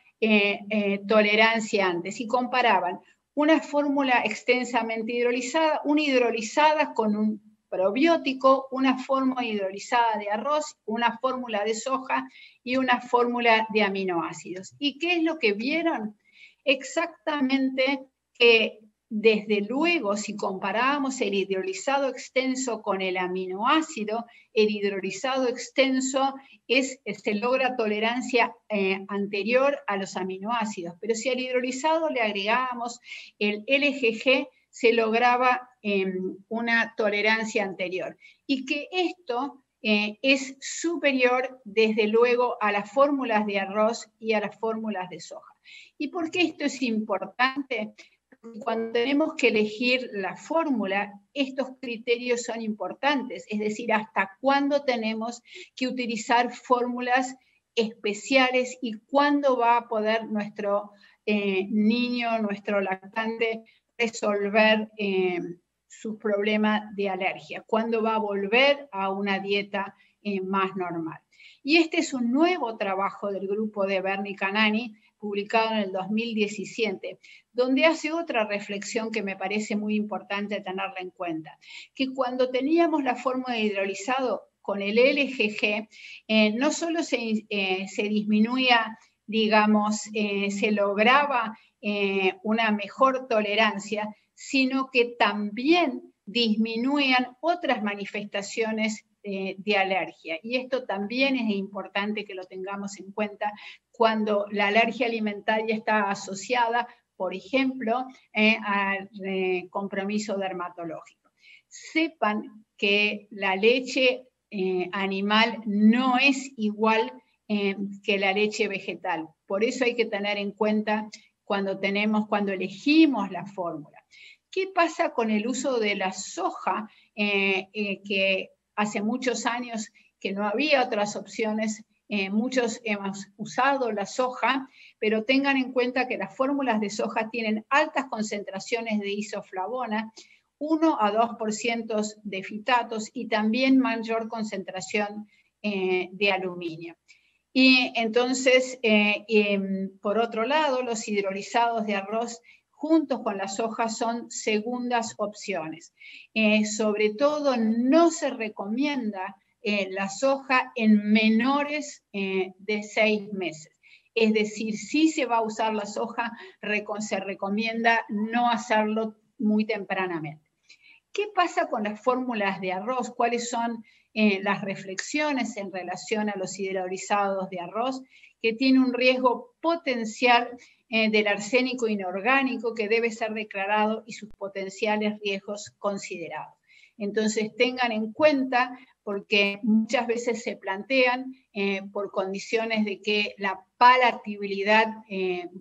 tolerancia antes, y comparaban una fórmula extensamente hidrolizada, una hidrolizada con un probiótico, una fórmula hidrolizada de arroz, una fórmula de soja y una fórmula de aminoácidos. ¿Y qué es lo que vieron? Exactamente que desde luego, si comparábamos el hidrolizado extenso con el aminoácido, el hidrolizado extenso se logra tolerancia anterior a los aminoácidos, pero si al hidrolizado le agregábamos el LGG, se lograba una tolerancia anterior. Y que esto es superior, desde luego, a las fórmulas de arroz y a las fórmulas de soja. ¿Y por qué esto es importante? Cuando tenemos que elegir la fórmula, estos criterios son importantes, es decir, hasta cuándo tenemos que utilizar fórmulas especiales y cuándo va a poder nuestro niño, nuestro lactante, resolver su problema de alergia, cuándo va a volver a una dieta más normal. Y este es un nuevo trabajo del grupo de Bernie Canani, publicado en el 2017, donde hace otra reflexión que me parece muy importante tenerla en cuenta, que cuando teníamos la fórmula de hidrolizado con el LGG, no solo se disminuía, digamos, se lograba una mejor tolerancia, sino que también disminuían otras manifestaciones de alergia. Y esto también es importante que lo tengamos en cuenta cuando la alergia alimentaria está asociada, por ejemplo, al compromiso dermatológico. Sepan que la leche animal no es igual que la leche vegetal. Por eso hay que tener en cuenta cuando elegimos la fórmula. ¿Qué pasa con el uso de la soja? Que hace muchos años que no había otras opciones, muchos hemos usado la soja, pero tengan en cuenta que las fórmulas de soja tienen altas concentraciones de isoflavona, 1 a 2% de fitatos y también mayor concentración de aluminio. Y entonces, por otro lado, los hidrolizados de arroz juntos con la soja son segundas opciones. Sobre todo, no se recomienda la soja en menores de 6 meses. Es decir, si se va a usar la soja, se recomienda no hacerlo muy tempranamente. ¿Qué pasa con las fórmulas de arroz? ¿Cuáles son las reflexiones en relación a los hidrolizados de arroz? Que tiene un riesgo potencial del arsénico inorgánico que debe ser declarado y sus potenciales riesgos considerados. Entonces tengan en cuenta, porque muchas veces se plantean por condiciones de que la palatabilidad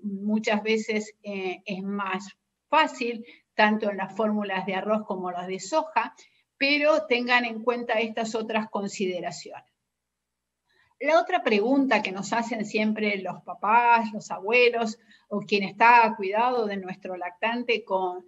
muchas veces es más fácil, tanto en las fórmulas de arroz como las de soja, pero tengan en cuenta estas otras consideraciones. La otra pregunta que nos hacen siempre los papás, los abuelos, o quien está a cuidado de nuestro lactante o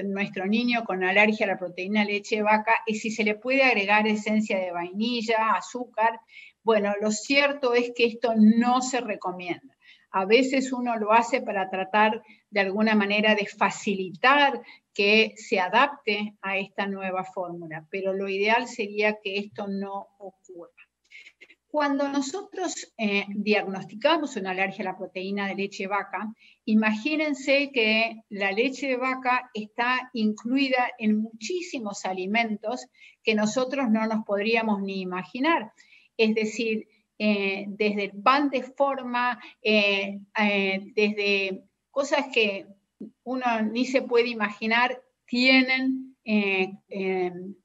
nuestro niño con alergia a la proteína de leche de vaca, es si se le puede agregar esencia de vainilla, azúcar. Bueno, lo cierto es que esto no se recomienda. A veces uno lo hace para tratar de alguna manera de facilitar que se adapte a esta nueva fórmula, pero lo ideal sería que esto no ocurra. Cuando nosotros diagnosticamos una alergia a la proteína de leche de vaca, imagínense que la leche de vaca está incluida en muchísimos alimentos que nosotros no nos podríamos ni imaginar. Es decir, desde el pan de forma, desde cosas que uno ni se puede imaginar, tienen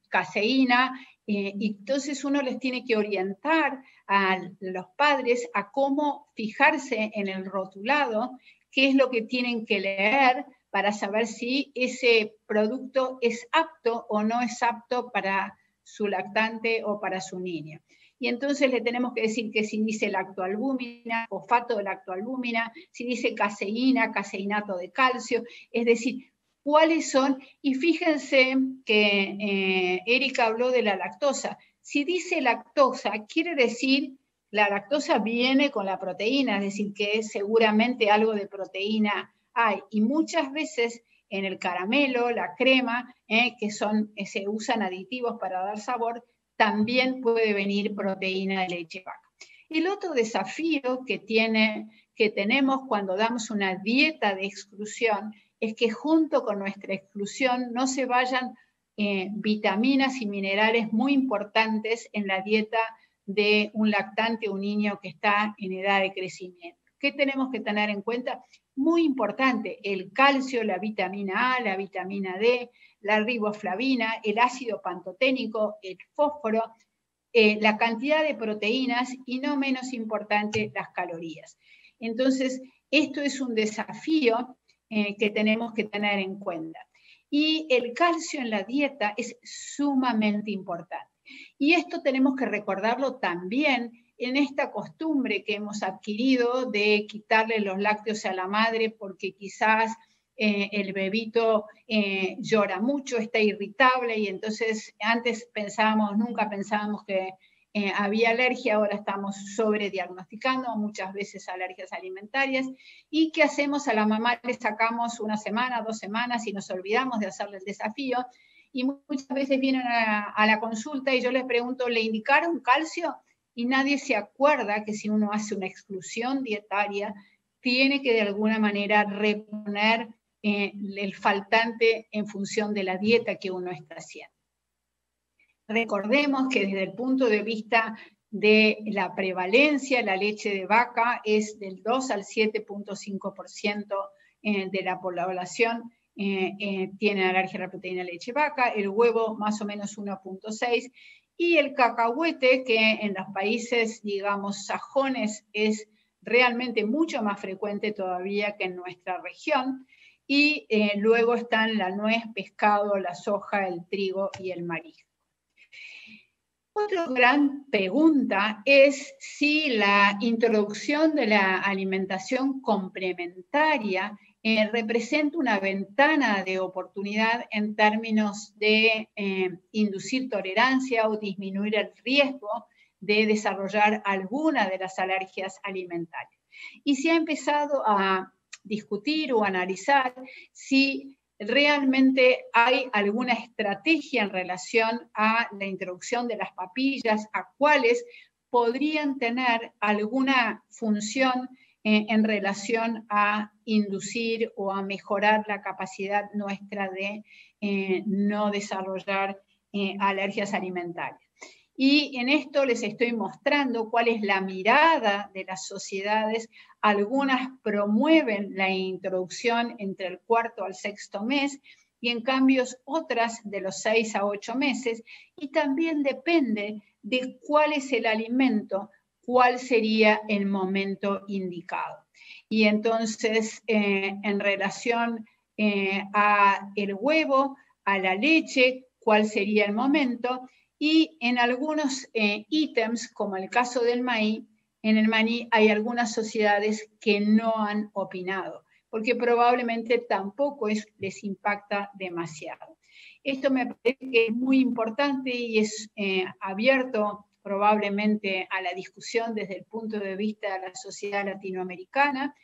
caseína, y entonces uno les tiene que orientar a los padres a cómo fijarse en el rotulado, qué es lo que tienen que leer para saber si ese producto es apto o no es apto para su lactante o para su niño. Y entonces le tenemos que decir que si dice lactoalbúmina, fosfato de lactoalbúmina, si dice caseína, caseinato de calcio, es decir, cuáles son, y fíjense que Erika habló de la lactosa. Si dice lactosa, quiere decir, la lactosa viene con la proteína, es decir, que seguramente algo de proteína hay. Y muchas veces en el caramelo, la crema, que se usan aditivos para dar sabor, también puede venir proteína de leche de vaca. El otro desafío que tenemos cuando damos una dieta de exclusión es que junto con nuestra exclusión no se vayan vitaminas y minerales muy importantes en la dieta de un lactante o un niño que está en edad de crecimiento. ¿Qué tenemos que tener en cuenta? Muy importante, el calcio, la vitamina A, la vitamina D, la riboflavina, el ácido pantoténico, el fósforo, la cantidad de proteínas y no menos importante, las calorías. Entonces, esto es un desafío que tenemos que tener en cuenta. Y el calcio en la dieta es sumamente importante. Y esto tenemos que recordarlo también en esta costumbre que hemos adquirido de quitarle los lácteos a la madre porque quizás el bebito llora mucho, está irritable y entonces antes nunca pensábamos que había alergia, ahora estamos sobrediagnosticando, muchas veces alergias alimentarias. ¿Y qué hacemos? A la mamá le sacamos 1 semana, 2 semanas y nos olvidamos de hacerle el desafío. Y muchas veces vienen a la consulta y yo les pregunto, ¿le indicaron calcio? Y nadie se acuerda que si uno hace una exclusión dietaria, tiene que de alguna manera reponer el faltante en función de la dieta que uno está haciendo. Recordemos que desde el punto de vista de la prevalencia, la leche de vaca es del 2 al 7.5% de la población tiene alergia a la proteína de leche de vaca, el huevo más o menos 1.6%, y el cacahuete, que en los países, digamos, sajones, es realmente mucho más frecuente todavía que en nuestra región, y luego están la nuez, pescado, la soja, el trigo y el marisco. Otra gran pregunta es si la introducción de la alimentación complementaria representa una ventana de oportunidad en términos de inducir tolerancia o disminuir el riesgo de desarrollar alguna de las alergias alimentarias. Y se ha empezado a discutir o analizar si realmente hay alguna estrategia en relación a la introducción de las papillas, a cuáles podrían tener alguna función en relación a inducir o a mejorar la capacidad nuestra de no desarrollar alergias alimentarias. Y en esto les estoy mostrando cuál es la mirada de las sociedades. Algunas promueven la introducción entre el 4.º al 6.º mes y en cambio otras de los 6 a 8 meses, y también depende de cuál es el alimento, cuál sería el momento indicado. Y entonces, en relación a el huevo, a la leche, cuál sería el momento, y en algunos ítems, como el caso del maíz, en el maní hay algunas sociedades que no han opinado, porque probablemente tampoco les impacta demasiado. Esto me parece que es muy importante y es abierto probablemente a la discusión desde el punto de vista de la sociedad latinoamericana.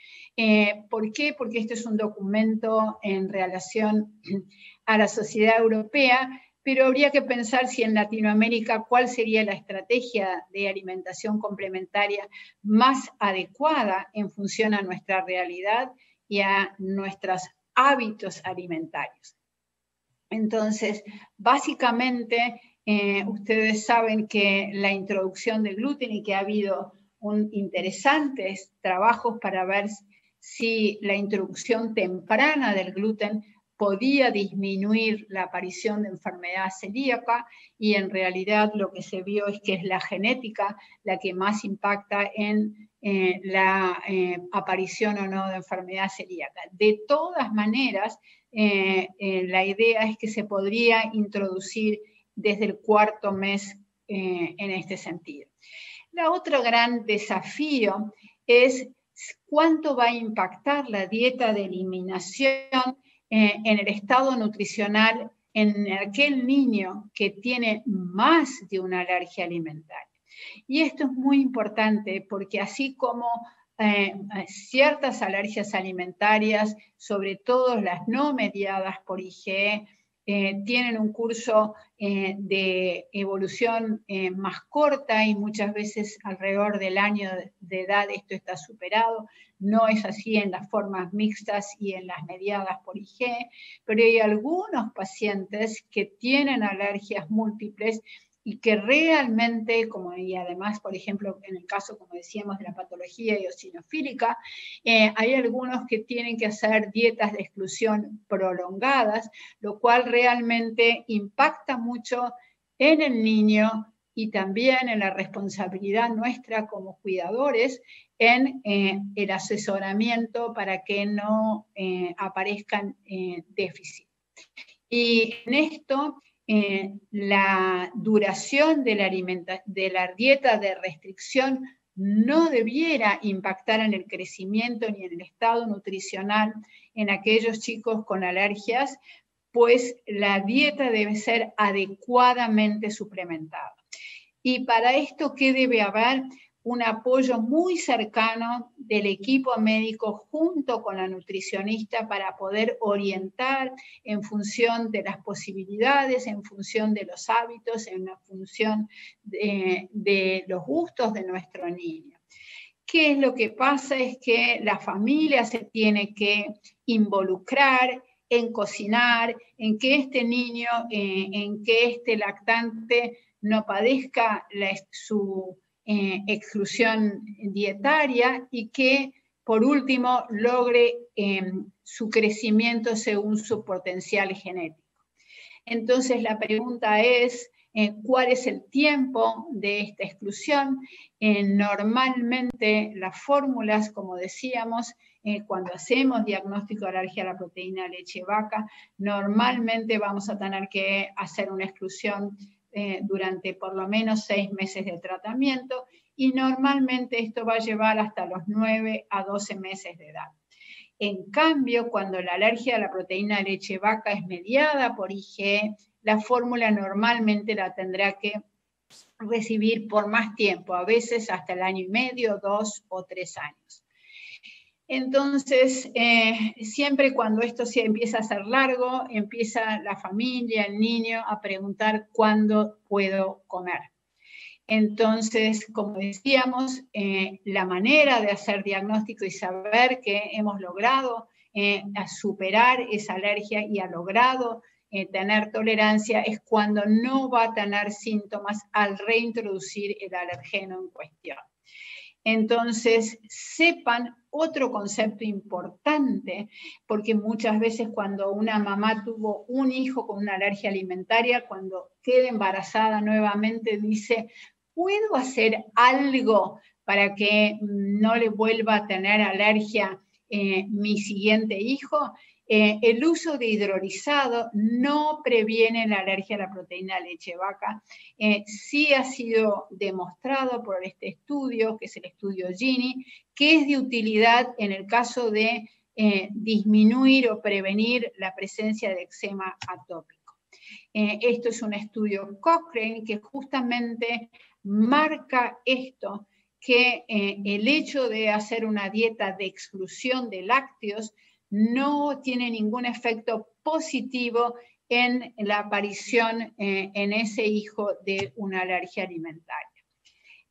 ¿Por qué? Porque este es un documento en relación a la sociedad europea, pero habría que pensar si en Latinoamérica cuál sería la estrategia de alimentación complementaria más adecuada en función a nuestra realidad y a nuestros hábitos alimentarios. Entonces, básicamente, ustedes saben que la introducción del gluten y que ha habido interesantes trabajos para ver si la introducción temprana del gluten podía disminuir la aparición de enfermedad celíaca, y en realidad lo que se vio es que es la genética la que más impacta en la aparición o no de enfermedad celíaca. De todas maneras, la idea es que se podría introducir desde el 4.º mes en este sentido. La otro gran desafío es cuánto va a impactar la dieta de eliminación en el estado nutricional en aquel niño que tiene más de una alergia alimentaria. Y esto es muy importante porque así como ciertas alergias alimentarias, sobre todo las no mediadas por IgE, tienen un curso de evolución más corta y muchas veces alrededor del año de edad esto está superado. No es así en las formas mixtas y en las mediadas por IgE, pero hay algunos pacientes que tienen alergias múltiples y que realmente, y además, por ejemplo, en el caso, como decíamos, de la patología eosinofílica, hay algunos que tienen que hacer dietas de exclusión prolongadas, lo cual realmente impacta mucho en el niño y también en la responsabilidad nuestra como cuidadores en el asesoramiento para que no aparezcan déficits. Y en esto, la duración de la dieta de restricción no debiera impactar en el crecimiento ni en el estado nutricional en aquellos chicos con alergias, pues la dieta debe ser adecuadamente suplementada. Y para esto, ¿qué debe haber? Un apoyo muy cercano del equipo médico junto con la nutricionista para poder orientar en función de las posibilidades, en función de los hábitos, en función de los gustos de nuestro niño. ¿Qué es lo que pasa? Es que la familia se tiene que involucrar en cocinar, en que este niño, en que este lactante no padezca su exclusión dietaria y que, por último, logre su crecimiento según su potencial genético. Entonces, la pregunta es, ¿cuál es el tiempo de esta exclusión? Normalmente, las fórmulas, como decíamos, cuando hacemos diagnóstico de alergia a la proteína de leche de vaca, normalmente vamos a tener que hacer una exclusión durante por lo menos 6 meses de tratamiento, y normalmente esto va a llevar hasta los 9 a 12 meses de edad. En cambio, cuando la alergia a la proteína de leche de vaca es mediada por IgE, la fórmula normalmente la tendrá que recibir por más tiempo, a veces hasta el 1 año y medio, 2 o 3 años. Entonces, siempre cuando esto se empieza a hacer largo, empieza la familia, el niño, a preguntar cuándo puedo comer. Entonces, como decíamos, la manera de hacer diagnóstico y saber que hemos logrado superar esa alergia y ha logrado tener tolerancia es cuando no va a tener síntomas al reintroducir el alergeno en cuestión. Entonces, sepan otro concepto importante, porque muchas veces cuando una mamá tuvo un hijo con una alergia alimentaria, cuando queda embarazada nuevamente dice, ¿puedo hacer algo para que no le vuelva a tener alergia mi siguiente hijo? El uso de hidrolizado no previene la alergia a la proteína de leche de vaca. Sí ha sido demostrado por este estudio, que es el estudio Gini, que es de utilidad en el caso de disminuir o prevenir la presencia de eczema atópico. Esto es un estudio Cochrane que justamente marca esto, que el hecho de hacer una dieta de exclusión de lácteos no tiene ningún efecto positivo en la aparición en ese hijo de una alergia alimentaria.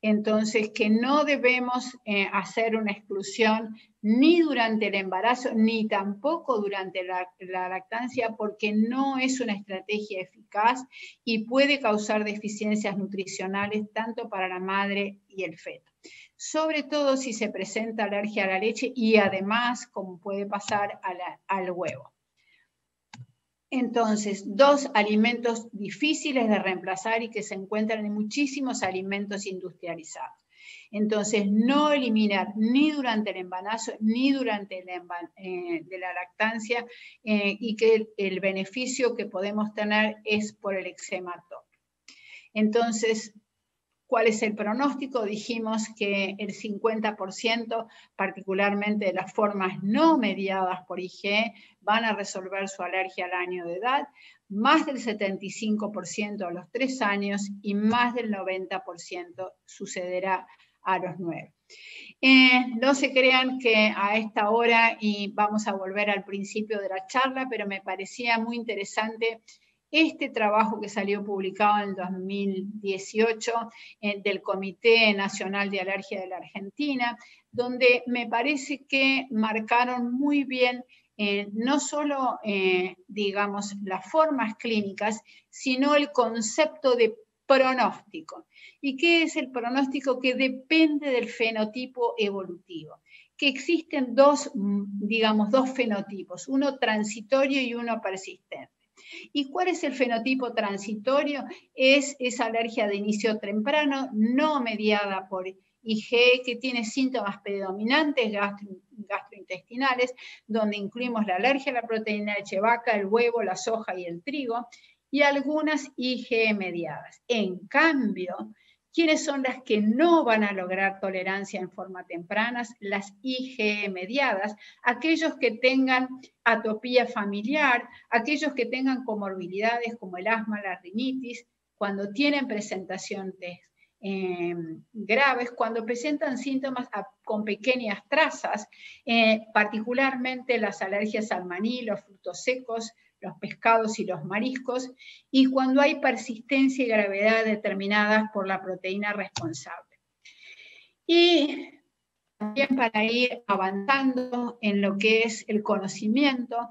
Entonces, que no debemos hacer una exclusión ni durante el embarazo, ni tampoco durante la lactancia, porque no es una estrategia eficaz y puede causar deficiencias nutricionales tanto para la madre y el feto. Sobre todo si se presenta alergia a la leche y además, como puede pasar, al huevo. Entonces, 2 alimentos difíciles de reemplazar y que se encuentran en muchísimos alimentos industrializados. Entonces, no eliminar ni durante el embarazo ni durante la lactancia y que el beneficio que podemos tener es por el eczema atópico. Entonces, ¿cuál es el pronóstico? Dijimos que el 50%, particularmente de las formas no mediadas por IgE, van a resolver su alergia al año de edad, más del 75% a los 3 años y más del 90% sucederá a los 9. No se crean que a esta hora, y vamos a volver al principio de la charla, pero me parecía muy interesante este trabajo que salió publicado en el 2018 del Comité Nacional de Alergia de la Argentina, donde me parece que marcaron muy bien no solo, digamos, las formas clínicas, sino el concepto de pronóstico. ¿Y qué es el pronóstico? Que depende del fenotipo evolutivo. Que existen dos fenotipos, uno transitorio y uno persistente. ¿Y cuál es el fenotipo transitorio? Es esa alergia de inicio temprano, no mediada por IgE, que tiene síntomas predominantes gastrointestinales, donde incluimos la alergia a la proteína de leche de vaca, el huevo, la soja y el trigo, y algunas IgE mediadas. En cambio, ¿quiénes son las que no van a lograr tolerancia en forma temprana? Las IgE mediadas, aquellos que tengan atopía familiar, aquellos que tengan comorbilidades como el asma, la rinitis, cuando tienen presentaciones graves, cuando presentan síntomas con pequeñas trazas, particularmente las alergias al maní, los frutos secos, los pescados y los mariscos, y cuando hay persistencia y gravedad determinadas por la proteína responsable. Y también para ir avanzando en lo que es el conocimiento,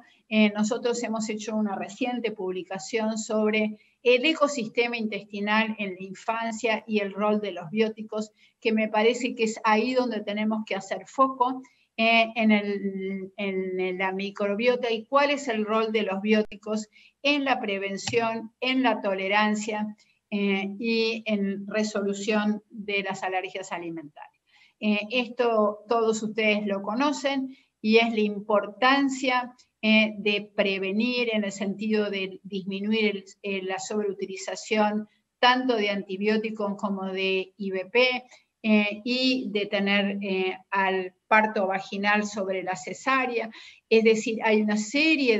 nosotros hemos hecho una reciente publicación sobre el ecosistema intestinal en la infancia y el rol de los bióticos, que me parece que es ahí donde tenemos que hacer foco, en la microbiota y cuál es el rol de los bióticos en la prevención, en la tolerancia y en resolución de las alergias alimentarias. Esto todos ustedes lo conocen y es la importancia de prevenir en el sentido de disminuir la sobreutilización tanto de antibióticos como de IVP, y de tener al parto vaginal sobre la cesárea. Es decir, hay una serie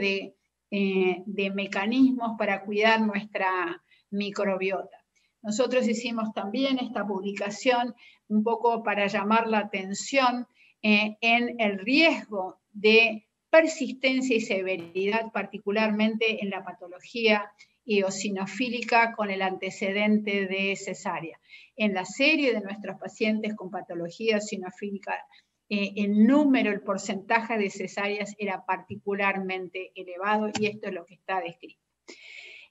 de mecanismos para cuidar nuestra microbiota. Nosotros hicimos también esta publicación un poco para llamar la atención en el riesgo de persistencia y severidad, particularmente en la patología eosinofílica con el antecedente de cesárea. En la serie de nuestros pacientes con patología eosinofílica, el porcentaje de cesáreas era particularmente elevado y esto es lo que está descrito.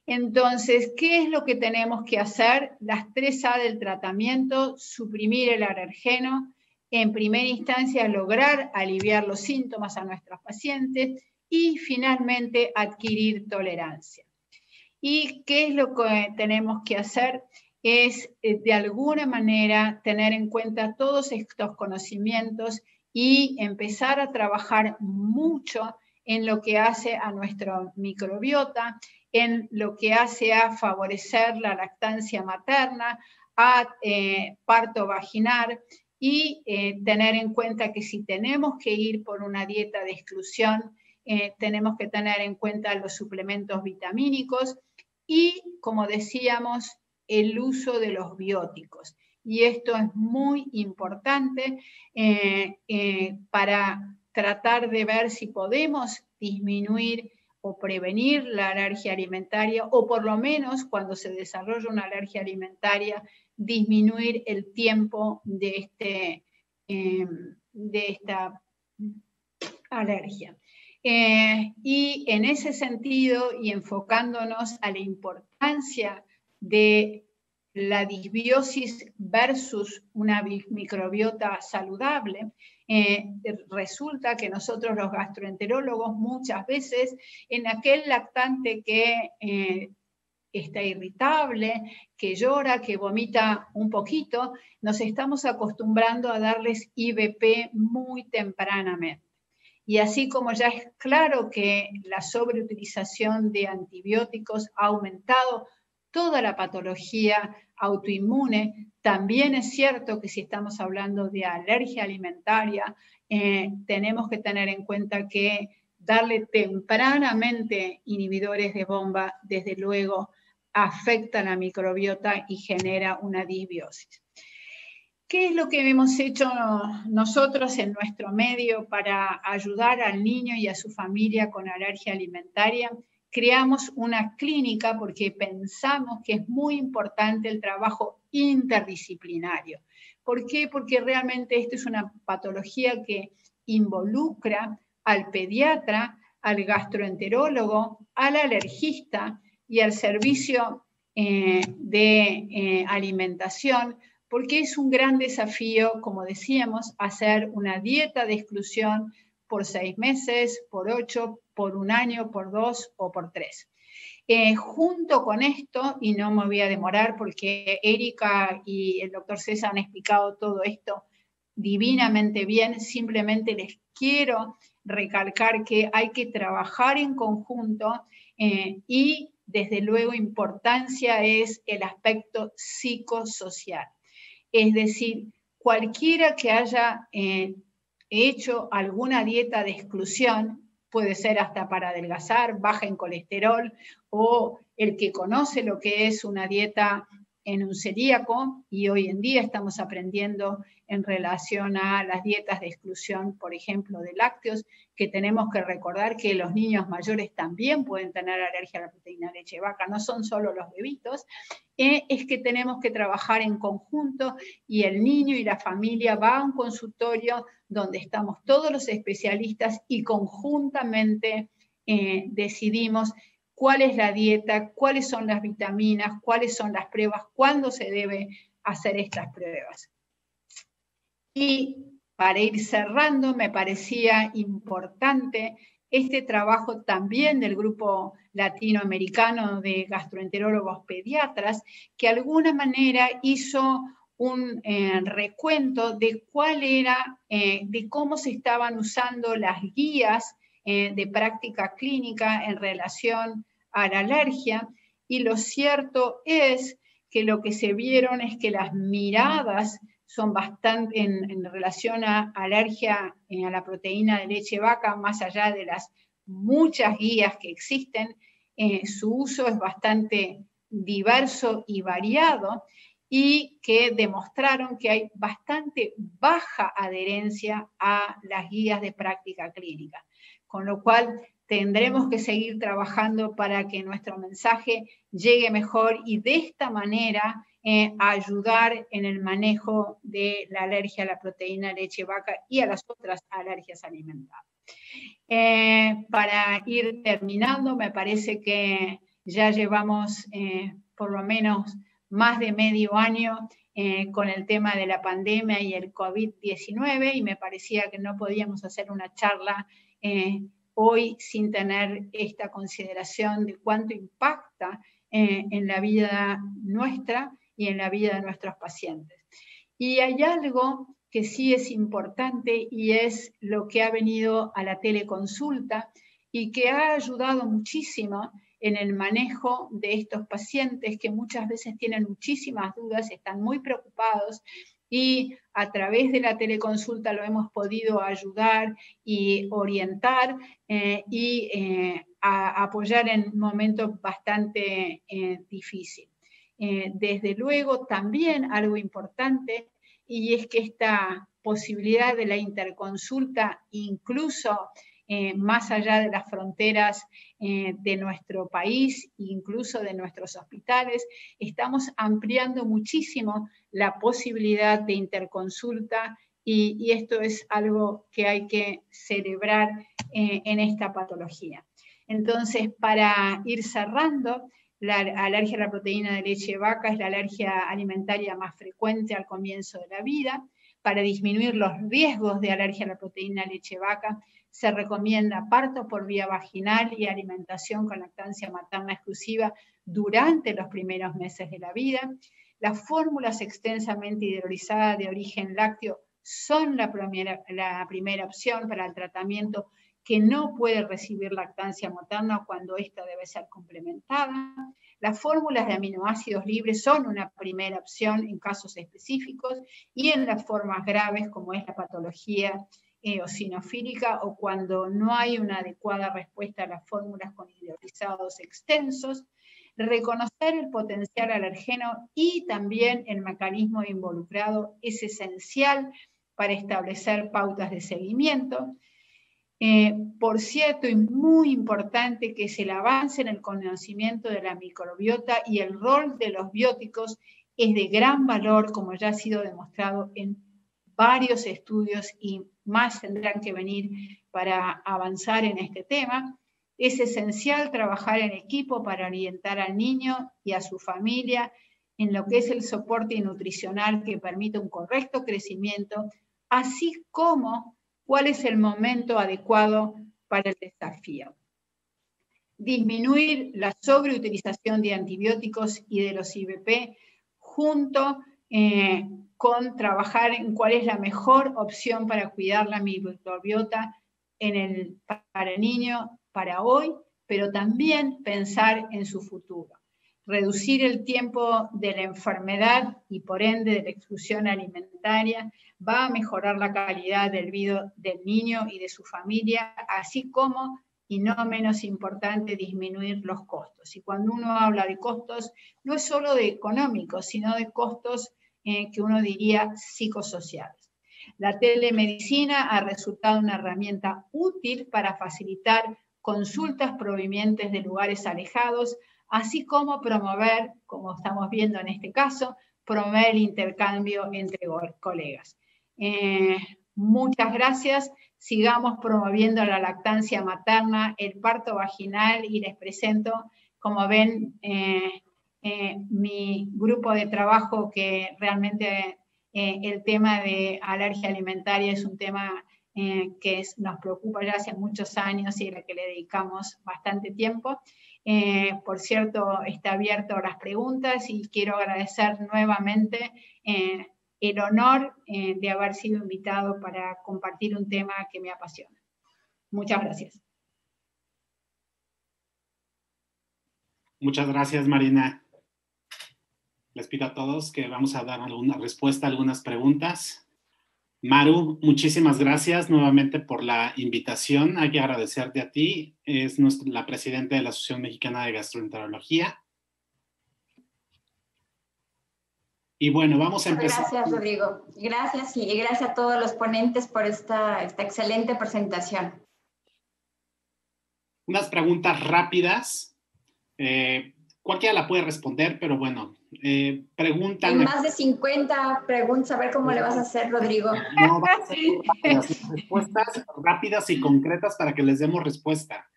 Entonces, ¿qué es lo que tenemos que hacer? Las 3A del tratamiento: suprimir el alergeno, en primera instancia lograr aliviar los síntomas a nuestros pacientes y finalmente adquirir tolerancia. ¿Y qué es lo que tenemos que hacer? Es de alguna manera tener en cuenta todos estos conocimientos y empezar a trabajar mucho en lo que hace a nuestro microbiota, en lo que hace a favorecer la lactancia materna, a parto vaginal y tener en cuenta que si tenemos que ir por una dieta de exclusión, tenemos que tener en cuenta los suplementos vitamínicos y, como decíamos, el uso de los bióticos. Y esto es muy importante para tratar de ver si podemos disminuir o prevenir la alergia alimentaria, o por lo menos cuando se desarrolla una alergia alimentaria, disminuir el tiempo de esta alergia. Y en ese sentido, y enfocándonos a la importancia de la disbiosis versus una microbiota saludable, resulta que nosotros los gastroenterólogos muchas veces en aquel lactante que está irritable, que llora, que vomita un poquito, nos estamos acostumbrando a darles IVP muy tempranamente. Y así como ya es claro que la sobreutilización de antibióticos ha aumentado toda la patología autoinmune, también es cierto que si estamos hablando de alergia alimentaria, tenemos que tener en cuenta que darle tempranamente inhibidores de bomba, desde luego, afecta la microbiota y genera una disbiosis. ¿Qué es lo que hemos hecho nosotros en nuestro medio para ayudar al niño y a su familia con alergia alimentaria? Creamos una clínica porque pensamos que es muy importante el trabajo interdisciplinario. ¿Por qué? Porque realmente esta es una patología que involucra al pediatra, al gastroenterólogo, al alergista y al servicio de alimentación, porque es un gran desafío, como decíamos, hacer una dieta de exclusión por 6 meses, por 8, por 1 año, por 2 o por 3. Junto con esto, y no me voy a demorar porque Erika y el doctor César han explicado todo esto divinamente bien, simplemente les quiero recalcar que hay que trabajar en conjunto y desde luego importancia es el aspecto psicosocial. Es decir, cualquiera que haya hecho alguna dieta de exclusión, puede ser hasta para adelgazar, baja en colesterol, o el que conoce lo que es una dieta en un celíaco, y hoy en día estamos aprendiendo en relación a las dietas de exclusión, por ejemplo, de lácteos, que tenemos que recordar que los niños mayores también pueden tener alergia a la proteína de leche de vaca, no son solo los bebitos, es que tenemos que trabajar en conjunto y el niño y la familia va a un consultorio donde estamos todos los especialistas y conjuntamente decidimos cuál es la dieta, cuáles son las vitaminas, cuáles son las pruebas, cuándo se debe hacer estas pruebas. Y para ir cerrando, me parecía importante este trabajo también del grupo latinoamericano de gastroenterólogos pediatras, que de alguna manera hizo un recuento de cuál era, de cómo se estaban usando las guías de práctica clínica en relación a la alergia, y lo cierto es que lo que se vieron es que las miradas son bastante en relación a alergia a la proteína de leche vaca, más allá de las muchas guías que existen, su uso es bastante diverso y variado, y que demostraron que hay bastante baja adherencia a las guías de práctica clínica, con lo cual tendremos que seguir trabajando para que nuestro mensaje llegue mejor y de esta manera ayudar en el manejo de la alergia a la proteína de leche vaca y a las otras alergias alimentarias. Para ir terminando, me parece que ya llevamos por lo menos más de medio año con el tema de la pandemia y el COVID-19, y me parecía que no podíamos hacer una charla hoy sin tener esta consideración de cuánto impacta en la vida nuestra y en la vida de nuestros pacientes. Y hay algo que sí es importante y es lo que ha venido a la teleconsulta y que ha ayudado muchísimo en el manejo de estos pacientes que muchas veces tienen muchísimas dudas, están muy preocupados, y a través de la teleconsulta lo hemos podido ayudar y orientar a apoyar en momentos bastante difíciles. Desde luego, también algo importante, y es que esta posibilidad de la interconsulta, incluso más allá de las fronteras de nuestro país, incluso de nuestros hospitales, estamos ampliando muchísimo la posibilidad de interconsulta, y esto es algo que hay que celebrar en esta patología. Entonces, para ir cerrando, la alergia a la proteína de leche de vaca es la alergia alimentaria más frecuente al comienzo de la vida. Para disminuir los riesgos de alergia a la proteína de leche de vaca, se recomienda parto por vía vaginal y alimentación con lactancia materna exclusiva durante los primeros meses de la vida. Las fórmulas extensamente hidrolizadas de origen lácteo son la primera opción para el tratamiento que no puede recibir lactancia materna cuando esta debe ser complementada. Las fórmulas de aminoácidos libres son una primera opción en casos específicos y en las formas graves como es la patología eosinofílica o cuando no hay una adecuada respuesta a las fórmulas con hidrolizados extensos. Reconocer el potencial alergeno y también el mecanismo involucrado es esencial para establecer pautas de seguimiento. Por cierto, y muy importante, que es el avance en el conocimiento de la microbiota y el rol de los bióticos es de gran valor, como ya ha sido demostrado en varios estudios y más tendrán que venir para avanzar en este tema. Es esencial trabajar en equipo para orientar al niño y a su familia en lo que es el soporte nutricional que permite un correcto crecimiento, así como cuál es el momento adecuado para el desafío. Disminuir la sobreutilización de antibióticos y de los IVP junto con trabajar en cuál es la mejor opción para cuidar la microbiota para el niño, para hoy, pero también pensar en su futuro. Reducir el tiempo de la enfermedad y por ende de la exclusión alimentaria va a mejorar la calidad del vida del niño y de su familia, así como, y no menos importante, disminuir los costos. Y cuando uno habla de costos, no es solo de económicos, sino de costos que uno diría psicosociales. La telemedicina ha resultado una herramienta útil para facilitar consultas provenientes de lugares alejados, así como promover, como estamos viendo en este caso, promover el intercambio entre colegas. Muchas gracias. Sigamos promoviendo la lactancia materna, el parto vaginal, y les presento, como ven, mi grupo de trabajo, que realmente el tema de alergia alimentaria es un tema que nos preocupa ya hace muchos años y a la que le dedicamos bastante tiempo. Por cierto, está abierto a las preguntas y quiero agradecer nuevamente el honor de haber sido invitado para compartir un tema que me apasiona. Muchas gracias. Muchas gracias, Marina. Les pido a todos que vamos a dar alguna respuesta a algunas preguntas. Maru, muchísimas gracias nuevamente por la invitación. Hay que agradecerte a ti. Es la presidenta de la Asociación Mexicana de Gastroenterología. Y bueno, vamos a empezar. Gracias, Rodrigo. Gracias, y gracias a todos los ponentes por esta excelente presentación. Unas preguntas rápidas. Cualquiera la puede responder, pero bueno, preguntan... Hay más de 50 preguntas, a ver cómo le vas a hacer, Rodrigo. No, van a ser rápidas, respuestas rápidas y concretas para que les demos respuesta.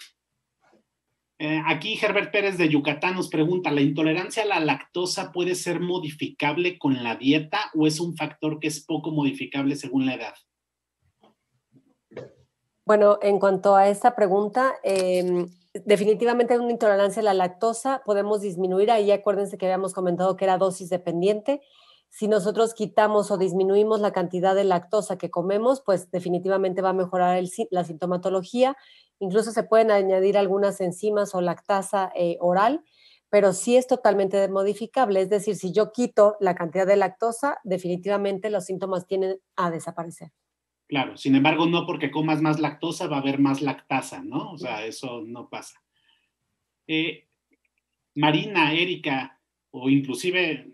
Aquí Herbert Pérez de Yucatán nos pregunta, ¿la intolerancia a la lactosa puede ser modificable con la dieta o es un factor que es poco modificable según la edad? Bueno, en cuanto a esta pregunta, definitivamente una intolerancia a la lactosa podemos disminuir. Ahí acuérdense que habíamos comentado que era dosis dependiente. Si nosotros quitamos o disminuimos la cantidad de lactosa que comemos, pues definitivamente va a mejorar la sintomatología. Incluso se pueden añadir algunas enzimas o lactasa oral, pero sí es totalmente modificable. Es decir, si yo quito la cantidad de lactosa, definitivamente los síntomas tienden a desaparecer. Claro, sin embargo, no porque comas más lactosa va a haber más lactasa, ¿no? O sea, eso no pasa. Marina, Erika, o inclusive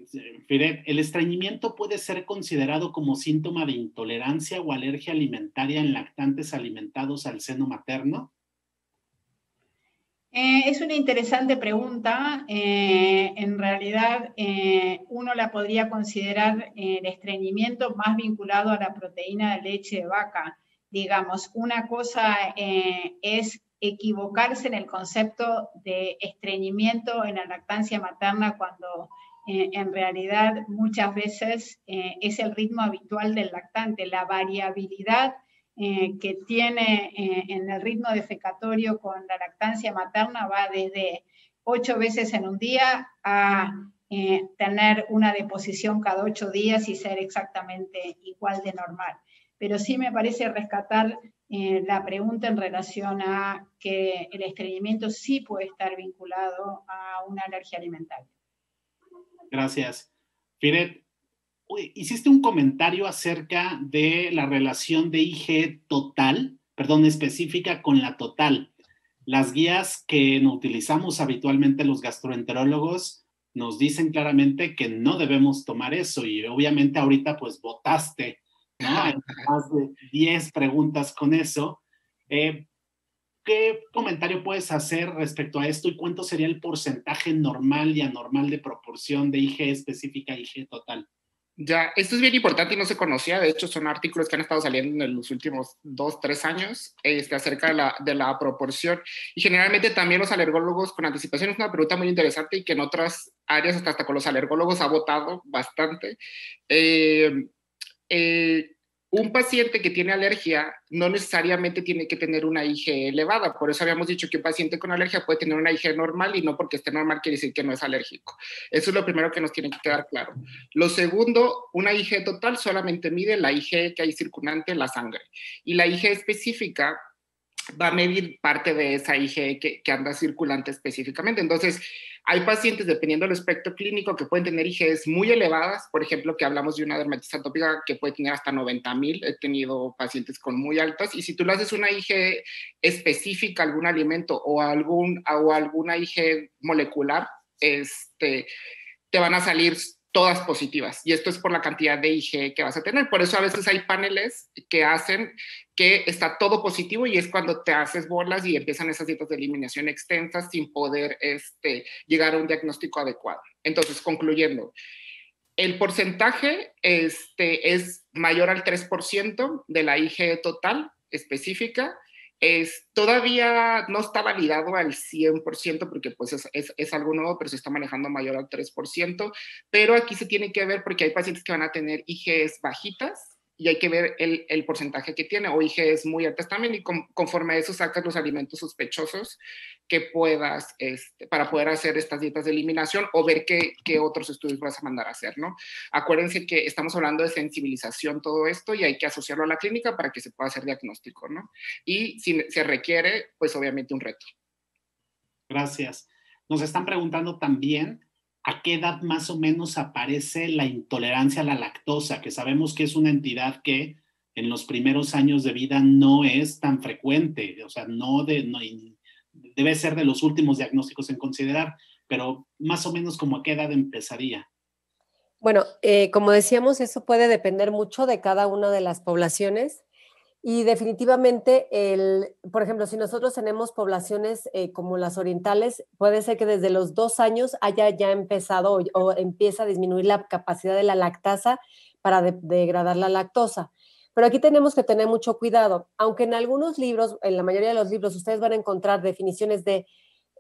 Firet, ¿el estreñimiento puede ser considerado como síntoma de intolerancia o alergia alimentaria en lactantes alimentados al seno materno? Es una interesante pregunta. En realidad, uno la podría considerar el estreñimiento más vinculado a la proteína de leche de vaca. Digamos, una cosa es equivocarse en el concepto de estreñimiento en la lactancia materna cuando en realidad muchas veces es el ritmo habitual del lactante, la variabilidad que tiene en el ritmo defecatorio con la lactancia materna va desde 8 veces en un día a tener una deposición cada 8 días y ser exactamente igual de normal. Pero sí me parece rescatar la pregunta en relación a que el estreñimiento sí puede estar vinculado a una alergia alimentaria. Gracias. Firet, hiciste un comentario acerca de la relación de IgE total, perdón, específica con la total. Las guías que no utilizamos habitualmente los gastroenterólogos nos dicen claramente que no debemos tomar eso y obviamente ahorita pues votaste, ¿no? Hay más de 10 preguntas con eso. ¿Qué comentario puedes hacer respecto a esto y cuánto sería el porcentaje normal y anormal de proporción de IgE específica a IgE total? Ya, esto es bien importante y no se conocía. De hecho, son artículos que han estado saliendo en los últimos 2, 3 años acerca de la proporción. Y generalmente también los alergólogos con anticipación es una pregunta muy interesante y que en otras áreas, hasta con los alergólogos, ha votado bastante. Un paciente que tiene alergia no necesariamente tiene que tener una IgE elevada. Por eso habíamos dicho que un paciente con alergia puede tener una IgE normal y no porque esté normal quiere decir que no es alérgico. Eso es lo primero que nos tiene que quedar claro. Lo segundo, una IgE total solamente mide la IgE que hay circulante en la sangre. Y la IgE específica va a medir parte de esa IgE que anda circulante específicamente. Entonces, hay pacientes, dependiendo del espectro clínico, que pueden tener IgEs muy elevadas. Por ejemplo, que hablamos de una dermatitis atópica que puede tener hasta 90,000. He tenido pacientes con muy altas. Y si tú le haces una IgE específica a algún alimento o alguna IgE molecular, te van a salir todas positivas. Y esto es por la cantidad de IgE que vas a tener. Por eso a veces hay paneles que hacen que está todo positivo y es cuando te haces bolas y empiezan esas dietas de eliminación extensas sin poder llegar a un diagnóstico adecuado. Entonces, concluyendo, el porcentaje es mayor al 3% de la IgE total específica. Todavía no está validado al 100% porque pues es algo nuevo, pero se está manejando mayor al 3%, pero aquí se tiene que ver porque hay pacientes que van a tener IgEs bajitas y hay que ver el porcentaje que tiene, o IgEs muy altas también, y conforme a eso sacas los alimentos sospechosos que puedas, para poder hacer estas dietas de eliminación o ver qué otros estudios vas a mandar a hacer, ¿no? Acuérdense que estamos hablando de sensibilización, todo esto, y hay que asociarlo a la clínica para que se pueda hacer diagnóstico, ¿no? Y si se requiere, pues obviamente un reto. Gracias. Nos están preguntando también a qué edad más o menos aparece la intolerancia a la lactosa, que sabemos que es una entidad que en los primeros años de vida no es tan frecuente, o sea, debe ser de los últimos diagnósticos en considerar, pero más o menos como a qué edad empezaría. Bueno, como decíamos, eso puede depender mucho de cada una de las poblaciones. Y definitivamente, por ejemplo, si nosotros tenemos poblaciones como las orientales, puede ser que desde los 2 años haya ya empezado o empieza a disminuir la capacidad de la lactasa para degradar la lactosa. Pero aquí tenemos que tener mucho cuidado. Aunque en algunos libros, en la mayoría de los libros, ustedes van a encontrar definiciones de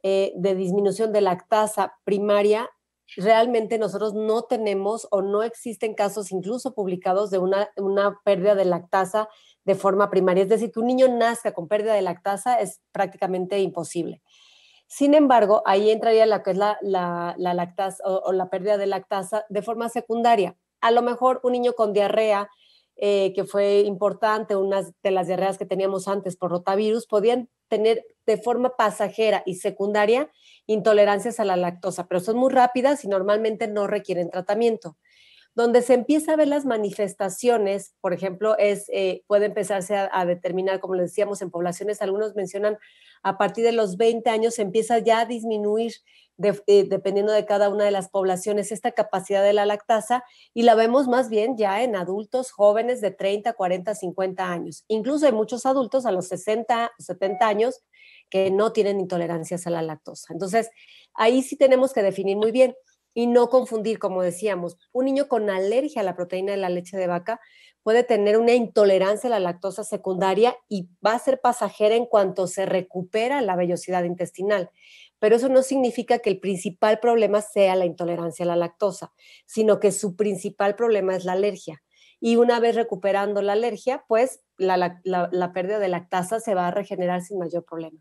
de disminución de lactasa primaria, realmente nosotros no tenemos o no existen casos incluso publicados de una pérdida de lactasa de forma primaria. Es decir, que un niño nazca con pérdida de lactasa es prácticamente imposible. Sin embargo, ahí entraría lo que es la lactasa o la pérdida de lactasa de forma secundaria. A lo mejor un niño con diarrea, que fue importante, una de las diarreas que teníamos antes por rotavirus, podían tener de forma pasajera y secundaria intolerancias a la lactosa, pero son muy rápidas y normalmente no requieren tratamiento. Donde se empieza a ver las manifestaciones, por ejemplo, puede empezarse a determinar, como les decíamos, en poblaciones, algunos mencionan a partir de los 20 años se empieza ya a disminuir, dependiendo de cada una de las poblaciones, esta capacidad de la lactasa, y la vemos más bien ya en adultos jóvenes de 30, 40, 50 años. Incluso hay muchos adultos a los 60, 70 años que no tienen intolerancias a la lactosa. Entonces, ahí sí tenemos que definir muy bien y no confundir, como decíamos, un niño con alergia a la proteína de la leche de vaca puede tener una intolerancia a la lactosa secundaria y va a ser pasajera en cuanto se recupera la vellosidad intestinal. Pero eso no significa que el principal problema sea la intolerancia a la lactosa, sino que su principal problema es la alergia. Y una vez recuperando la alergia, pues la pérdida de lactasa se va a regenerar sin mayor problema.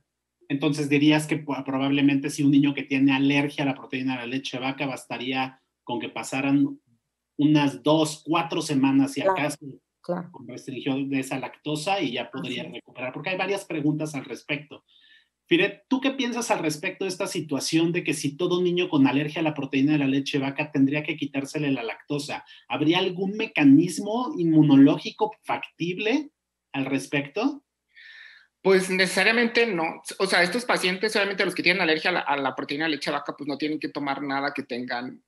Entonces dirías que probablemente si un niño que tiene alergia a la proteína de la leche de vaca, bastaría con que pasaran unas 2, 4 semanas, si acaso, con restricción de esa lactosa y ya podría recuperar. Porque hay varias preguntas al respecto. Firet, ¿tú qué piensas al respecto de esta situación de que si todo niño con alergia a la proteína de la leche de vaca tendría que quitársele la lactosa? ¿Habría algún mecanismo inmunológico factible al respecto? Pues necesariamente no. O sea, estos pacientes, solamente los que tienen alergia a la proteína de leche de vaca, pues no tienen que tomar nada que tengan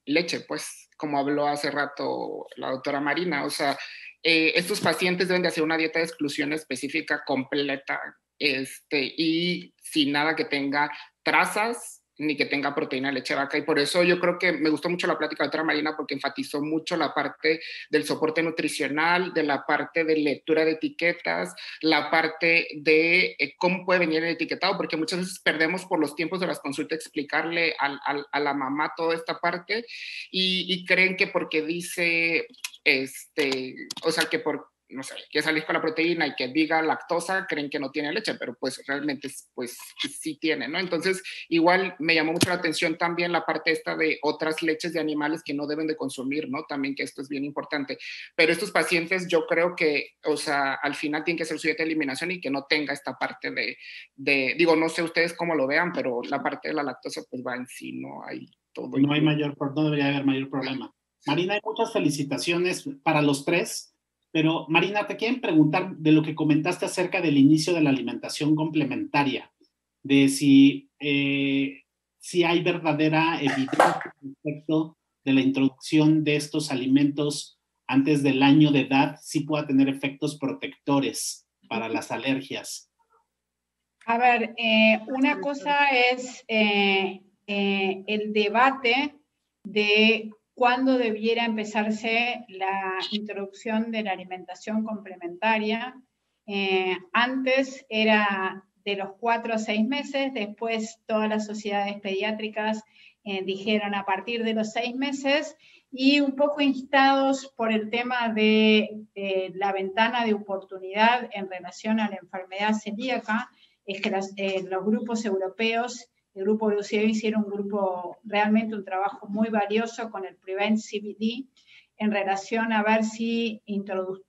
leche, pues, como habló hace rato la doctora Marina. O sea, estos pacientes deben de hacer una dieta de exclusión específica completa, y sin nada que tenga trazas ni que tenga proteína de leche de vaca. Y por eso yo creo que me gustó mucho la plática de la doctora Marina, porque enfatizó mucho la parte del soporte nutricional, de la parte de lectura de etiquetas, la parte de cómo puede venir el etiquetado, porque muchas veces perdemos por los tiempos de las consultas explicarle a la mamá toda esta parte y creen que porque dice, o sea, que por no sé, que salir con la proteína y que diga lactosa, creen que no tiene leche, pero pues realmente pues sí tiene, ¿no? Entonces, igual me llamó mucho la atención también la parte esta de otras leches de animales que no deben de consumir, ¿no? También que esto es bien importante. Pero estos pacientes yo creo que, o sea, al final tienen que hacer su dieta de eliminación y que no tenga esta parte digo, no sé ustedes cómo lo vean, pero la parte de la lactosa pues va en sí, no hay todo. No debería haber mayor problema. Marina, hay muchas felicitaciones para los tres. Pero, Marina, te quieren preguntar de lo que comentaste acerca del inicio de la alimentación complementaria, de si hay verdadera evidencia respecto de la introducción de estos alimentos antes del año de edad, si pueda tener efectos protectores para las alergias. A ver, una cosa es el debate de cuándo debiera empezarse la introducción de la alimentación complementaria. Antes era de los 4 a 6 meses, después todas las sociedades pediátricas dijeron a partir de los 6 meses, y un poco instados por el tema de la ventana de oportunidad en relación a la enfermedad celíaca, es que los grupos europeos, el grupo europeo hicieron realmente un trabajo muy valioso con el Prevent CVD en relación a ver si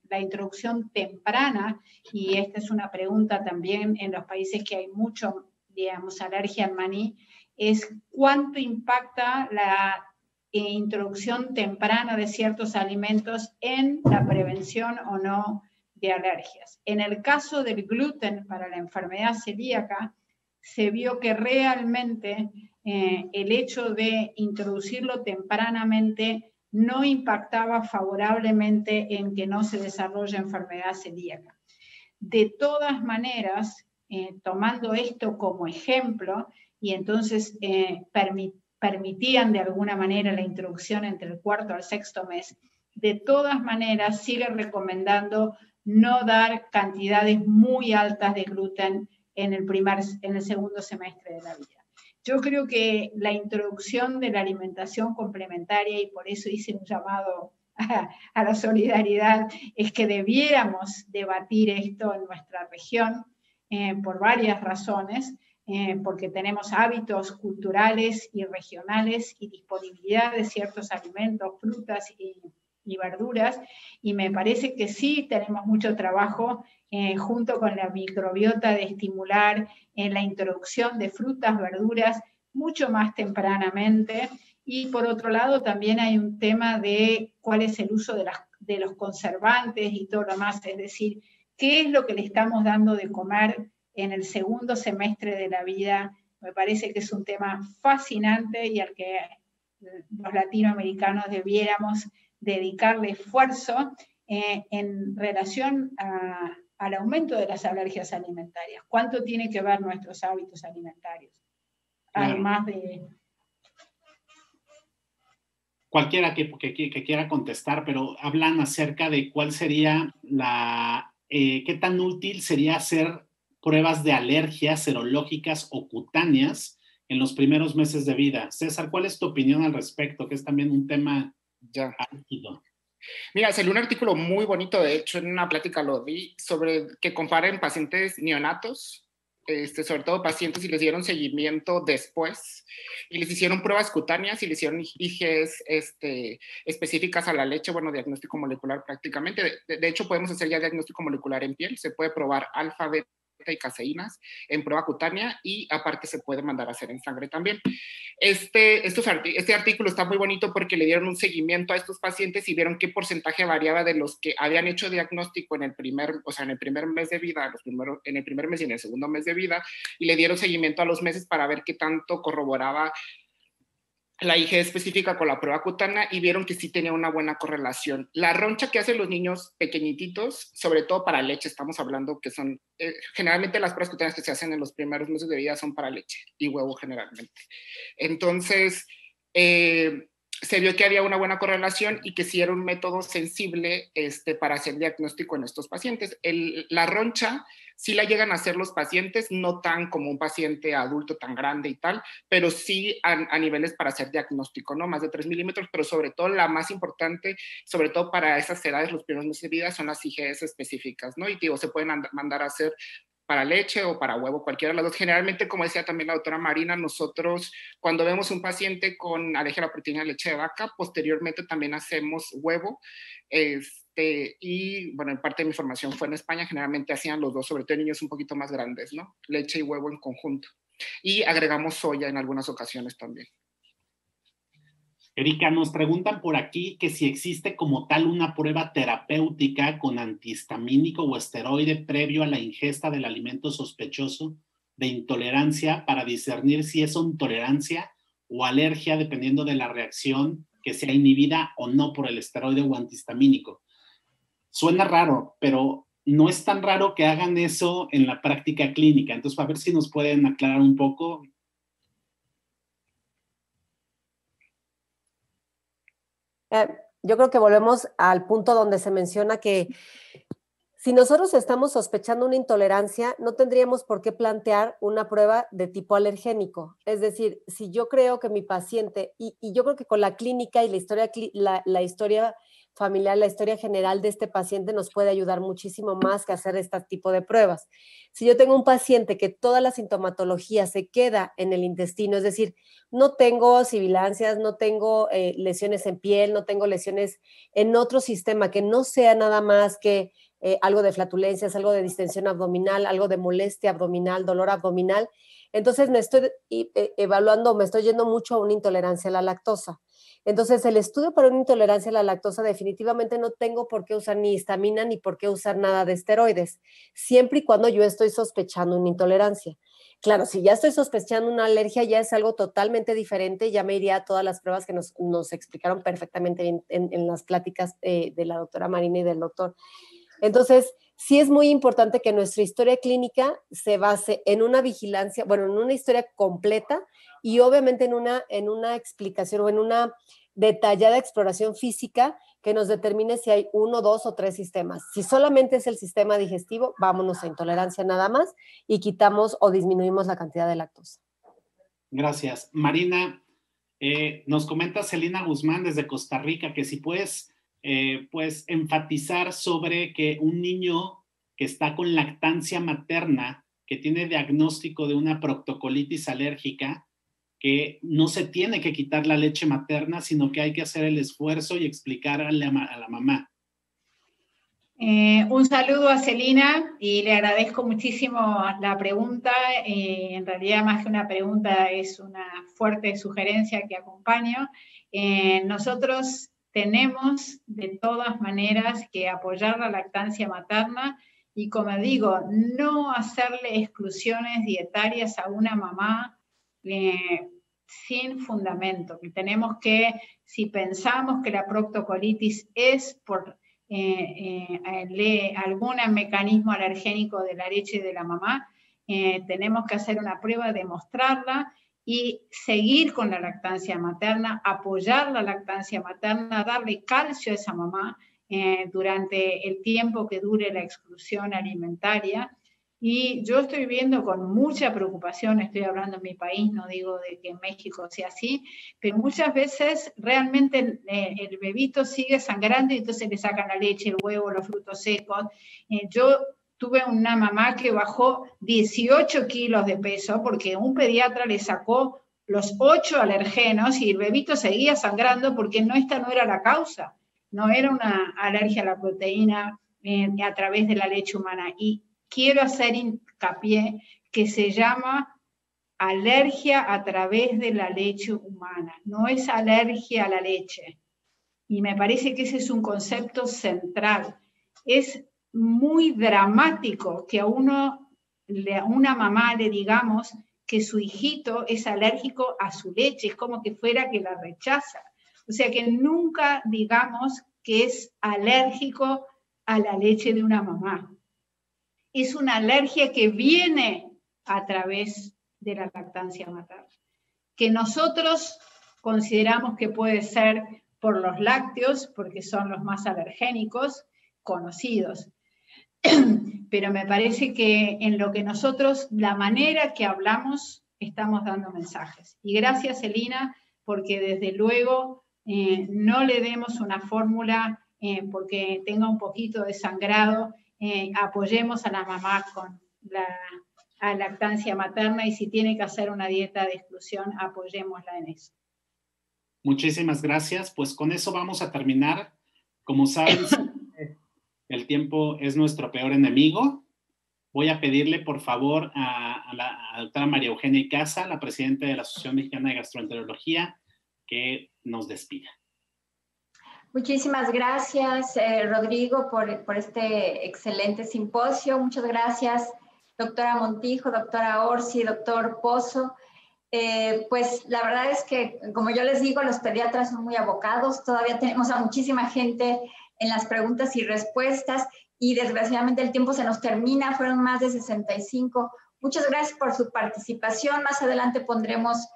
la introducción temprana, y esta es una pregunta también en los países que hay mucho, digamos, alergia al maní, es cuánto impacta la introducción temprana de ciertos alimentos en la prevención o no de alergias. En el caso del gluten para la enfermedad celíaca, se vio que realmente el hecho de introducirlo tempranamente no impactaba favorablemente en que no se desarrolle enfermedad celíaca. De todas maneras, tomando esto como ejemplo, y entonces permitían de alguna manera la introducción entre el 4º al 6º mes, de todas maneras sigue recomendando no dar cantidades muy altas de gluten en el segundo semestre de la vida. Yo creo que la introducción de la alimentación complementaria, y por eso hice un llamado a la solidaridad, es que debiéramos debatir esto en nuestra región por varias razones, porque tenemos hábitos culturales y regionales y disponibilidad de ciertos alimentos, frutas y verduras, y me parece que sí tenemos mucho trabajo junto con la microbiota de estimular en la introducción de frutas, verduras, mucho más tempranamente. Y por otro lado también hay un tema de cuál es el uso de los conservantes y todo lo demás, es decir, qué es lo que le estamos dando de comer en el segundo semestre de la vida. Me parece que es un tema fascinante y al que los latinoamericanos debiéramos dedicarle esfuerzo en relación al aumento de las alergias alimentarias. ¿Cuánto tiene que ver nuestros hábitos alimentarios? Además de... Cualquiera que quiera contestar, pero hablan acerca de cuál sería qué tan útil sería hacer pruebas de alergias serológicas o cutáneas en los primeros meses de vida. César, ¿cuál es tu opinión al respecto? Que es también un tema álgido. Mira, salió un artículo muy bonito, de hecho, en una plática lo vi, sobre que comparen pacientes neonatos, sobre todo pacientes, y les dieron seguimiento después, y les hicieron pruebas cutáneas y les hicieron IGs específicas a la leche, bueno, diagnóstico molecular prácticamente. De hecho, podemos hacer ya diagnóstico molecular en piel, se puede probar alfa, beta y caseínas en prueba cutánea, y aparte se puede mandar a hacer en sangre también. Este artículo está muy bonito porque le dieron un seguimiento a estos pacientes y vieron qué porcentaje variaba de los que habían hecho diagnóstico en el primer mes de vida, en el primer mes y en el segundo mes de vida, y le dieron seguimiento a los meses para ver qué tanto corroboraba la IG específica con la prueba cutánea, y vieron que sí tenía una buena correlación. La roncha que hacen los niños pequeñititos, sobre todo para leche, estamos hablando que son, generalmente las pruebas cutáneas que se hacen en los primeros meses de vida son para leche y huevo generalmente. Entonces, se vio que había una buena correlación y que sí era un método sensible para hacer diagnóstico en estos pacientes. La roncha sí la llegan a hacer los pacientes, no tan como un paciente adulto tan grande y tal, pero sí a niveles para hacer diagnóstico, ¿no? Más de 3 milímetros, pero sobre todo la más importante, sobre todo para esas edades, los primeros meses de vida, son las IGS específicas, ¿no? Y digo, se pueden mandar a hacer para leche o para huevo, cualquiera de las dos. Generalmente, como decía también la doctora Marina, nosotros cuando vemos un paciente con alergia a la proteína de leche de vaca, posteriormente también hacemos huevo, y bueno, en parte de mi formación fue en España, generalmente hacían los dos, sobre todo en niños un poquito más grandes, ¿no? Leche y huevo en conjunto. Y agregamos soya en algunas ocasiones también. Erika, nos preguntan por aquí que si existe como tal una prueba terapéutica con antihistamínico o esteroide previo a la ingesta del alimento sospechoso de intolerancia para discernir si es intolerancia o alergia dependiendo de la reacción que sea inhibida o no por el esteroide o antihistamínico. Suena raro, pero no es tan raro que hagan eso en la práctica clínica. Entonces, a ver si nos pueden aclarar un poco. Yo creo que volvemos al punto donde se menciona que si nosotros estamos sospechando una intolerancia, no tendríamos por qué plantear una prueba de tipo alergénico. Es decir, si yo creo que mi paciente, y yo creo que con la clínica y la historia familiar, la historia general de este paciente nos puede ayudar muchísimo más que hacer este tipo de pruebas. Si yo tengo un paciente que toda la sintomatología se queda en el intestino, es decir, no tengo sibilancias, no tengo lesiones en piel, no tengo lesiones en otro sistema que no sea nada más que algo de flatulencias, algo de distensión abdominal, algo de molestia abdominal, dolor abdominal, entonces me estoy evaluando, me estoy yendo mucho a una intolerancia a la lactosa. Entonces, el estudio para una intolerancia a la lactosa definitivamente no tengo por qué usar ni histamina ni por qué usar nada de esteroides, siempre y cuando yo estoy sospechando una intolerancia. Claro, si ya estoy sospechando una alergia, ya es algo totalmente diferente, ya me iría a todas las pruebas que nos explicaron perfectamente bien en las pláticas de la doctora Marina y del doctor. Entonces, sí es muy importante que nuestra historia clínica se base en una vigilancia, bueno, en una historia completa y obviamente en una explicación o en una detallada exploración física que nos determine si hay 1, 2 o 3 sistemas. Si solamente es el sistema digestivo, vámonos a intolerancia nada más y quitamos o disminuimos la cantidad de lactosa. Gracias. Marina, nos comenta Celina Guzmán desde Costa Rica que si puedes pues enfatizar sobre que un niño que está con lactancia materna, que tiene diagnóstico de una proctocolitis alérgica, que no se tiene que quitar la leche materna, sino que hay que hacer el esfuerzo y explicarle a la mamá. Un saludo a Celina y le agradezco muchísimo la pregunta. En realidad, más que una pregunta, es una fuerte sugerencia que acompaño. Nosotros tenemos de todas maneras que apoyar la lactancia materna y, como digo, no hacerle exclusiones dietarias a una mamá sin fundamento. Tenemos que, si pensamos que la proctocolitis es por algún mecanismo alergénico de la leche de la mamá, tenemos que hacer una prueba, demostrarla y seguir con la lactancia materna, apoyar la lactancia materna, darle calcio a esa mamá durante el tiempo que dure la exclusión alimentaria. Y yo estoy viendo con mucha preocupación, estoy hablando en mi país, no digo de que en México sea así, pero muchas veces realmente el bebito sigue sangrando y entonces le sacan la leche, el huevo, los frutos secos. Yo tuve una mamá que bajó 18 kilos de peso porque un pediatra le sacó los 8 alergenos y el bebito seguía sangrando porque esta no era la causa, no era una alergia a la proteína a través de la leche humana. Y quiero hacer hincapié que se llama alergia a través de la leche humana, no es alergia a la leche. Y me parece que ese es un concepto central. Es muy dramático que a una mamá le digamos que su hijito es alérgico a su leche, es como que fuera que la rechaza. O sea que nunca digamos que es alérgico a la leche de una mamá. Es una alergia que viene a través de la lactancia materna, que nosotros consideramos que puede ser por los lácteos, porque son los más alergénicos conocidos. Pero me parece que en lo que nosotros, la manera que hablamos, estamos dando mensajes. Y gracias, Celina, porque desde luego no le demos una fórmula porque tenga un poquito de sangrado. Apoyemos a la mamá con la lactancia materna y si tiene que hacer una dieta de exclusión, apoyémosla en eso. Muchísimas gracias. Pues con eso vamos a terminar. Como saben, el tiempo es nuestro peor enemigo. Voy a pedirle, por favor, a la doctora María Eugenia Icaza, la presidenta de la Asociación Mexicana de Gastroenterología, que nos despida. Muchísimas gracias, Rodrigo, por este excelente simposio. Muchas gracias, doctora Montijo, doctora Orsi, doctor Pozo. Pues la verdad es que, como yo les digo, los pediatras son muy abocados. Todavía tenemos a muchísima gente en las preguntas y respuestas y desgraciadamente el tiempo se nos termina. Fueron más de 65. Muchas gracias por su participación. Más adelante pondremos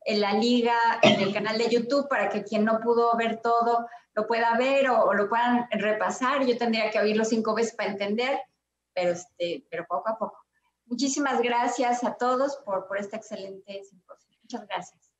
en la liga en el canal de YouTube para que quien no pudo ver todo lo pueda ver o lo puedan repasar. Yo tendría que oírlo 5 veces para entender, pero poco a poco. Muchísimas gracias a todos por este excelente simposio. Muchas gracias.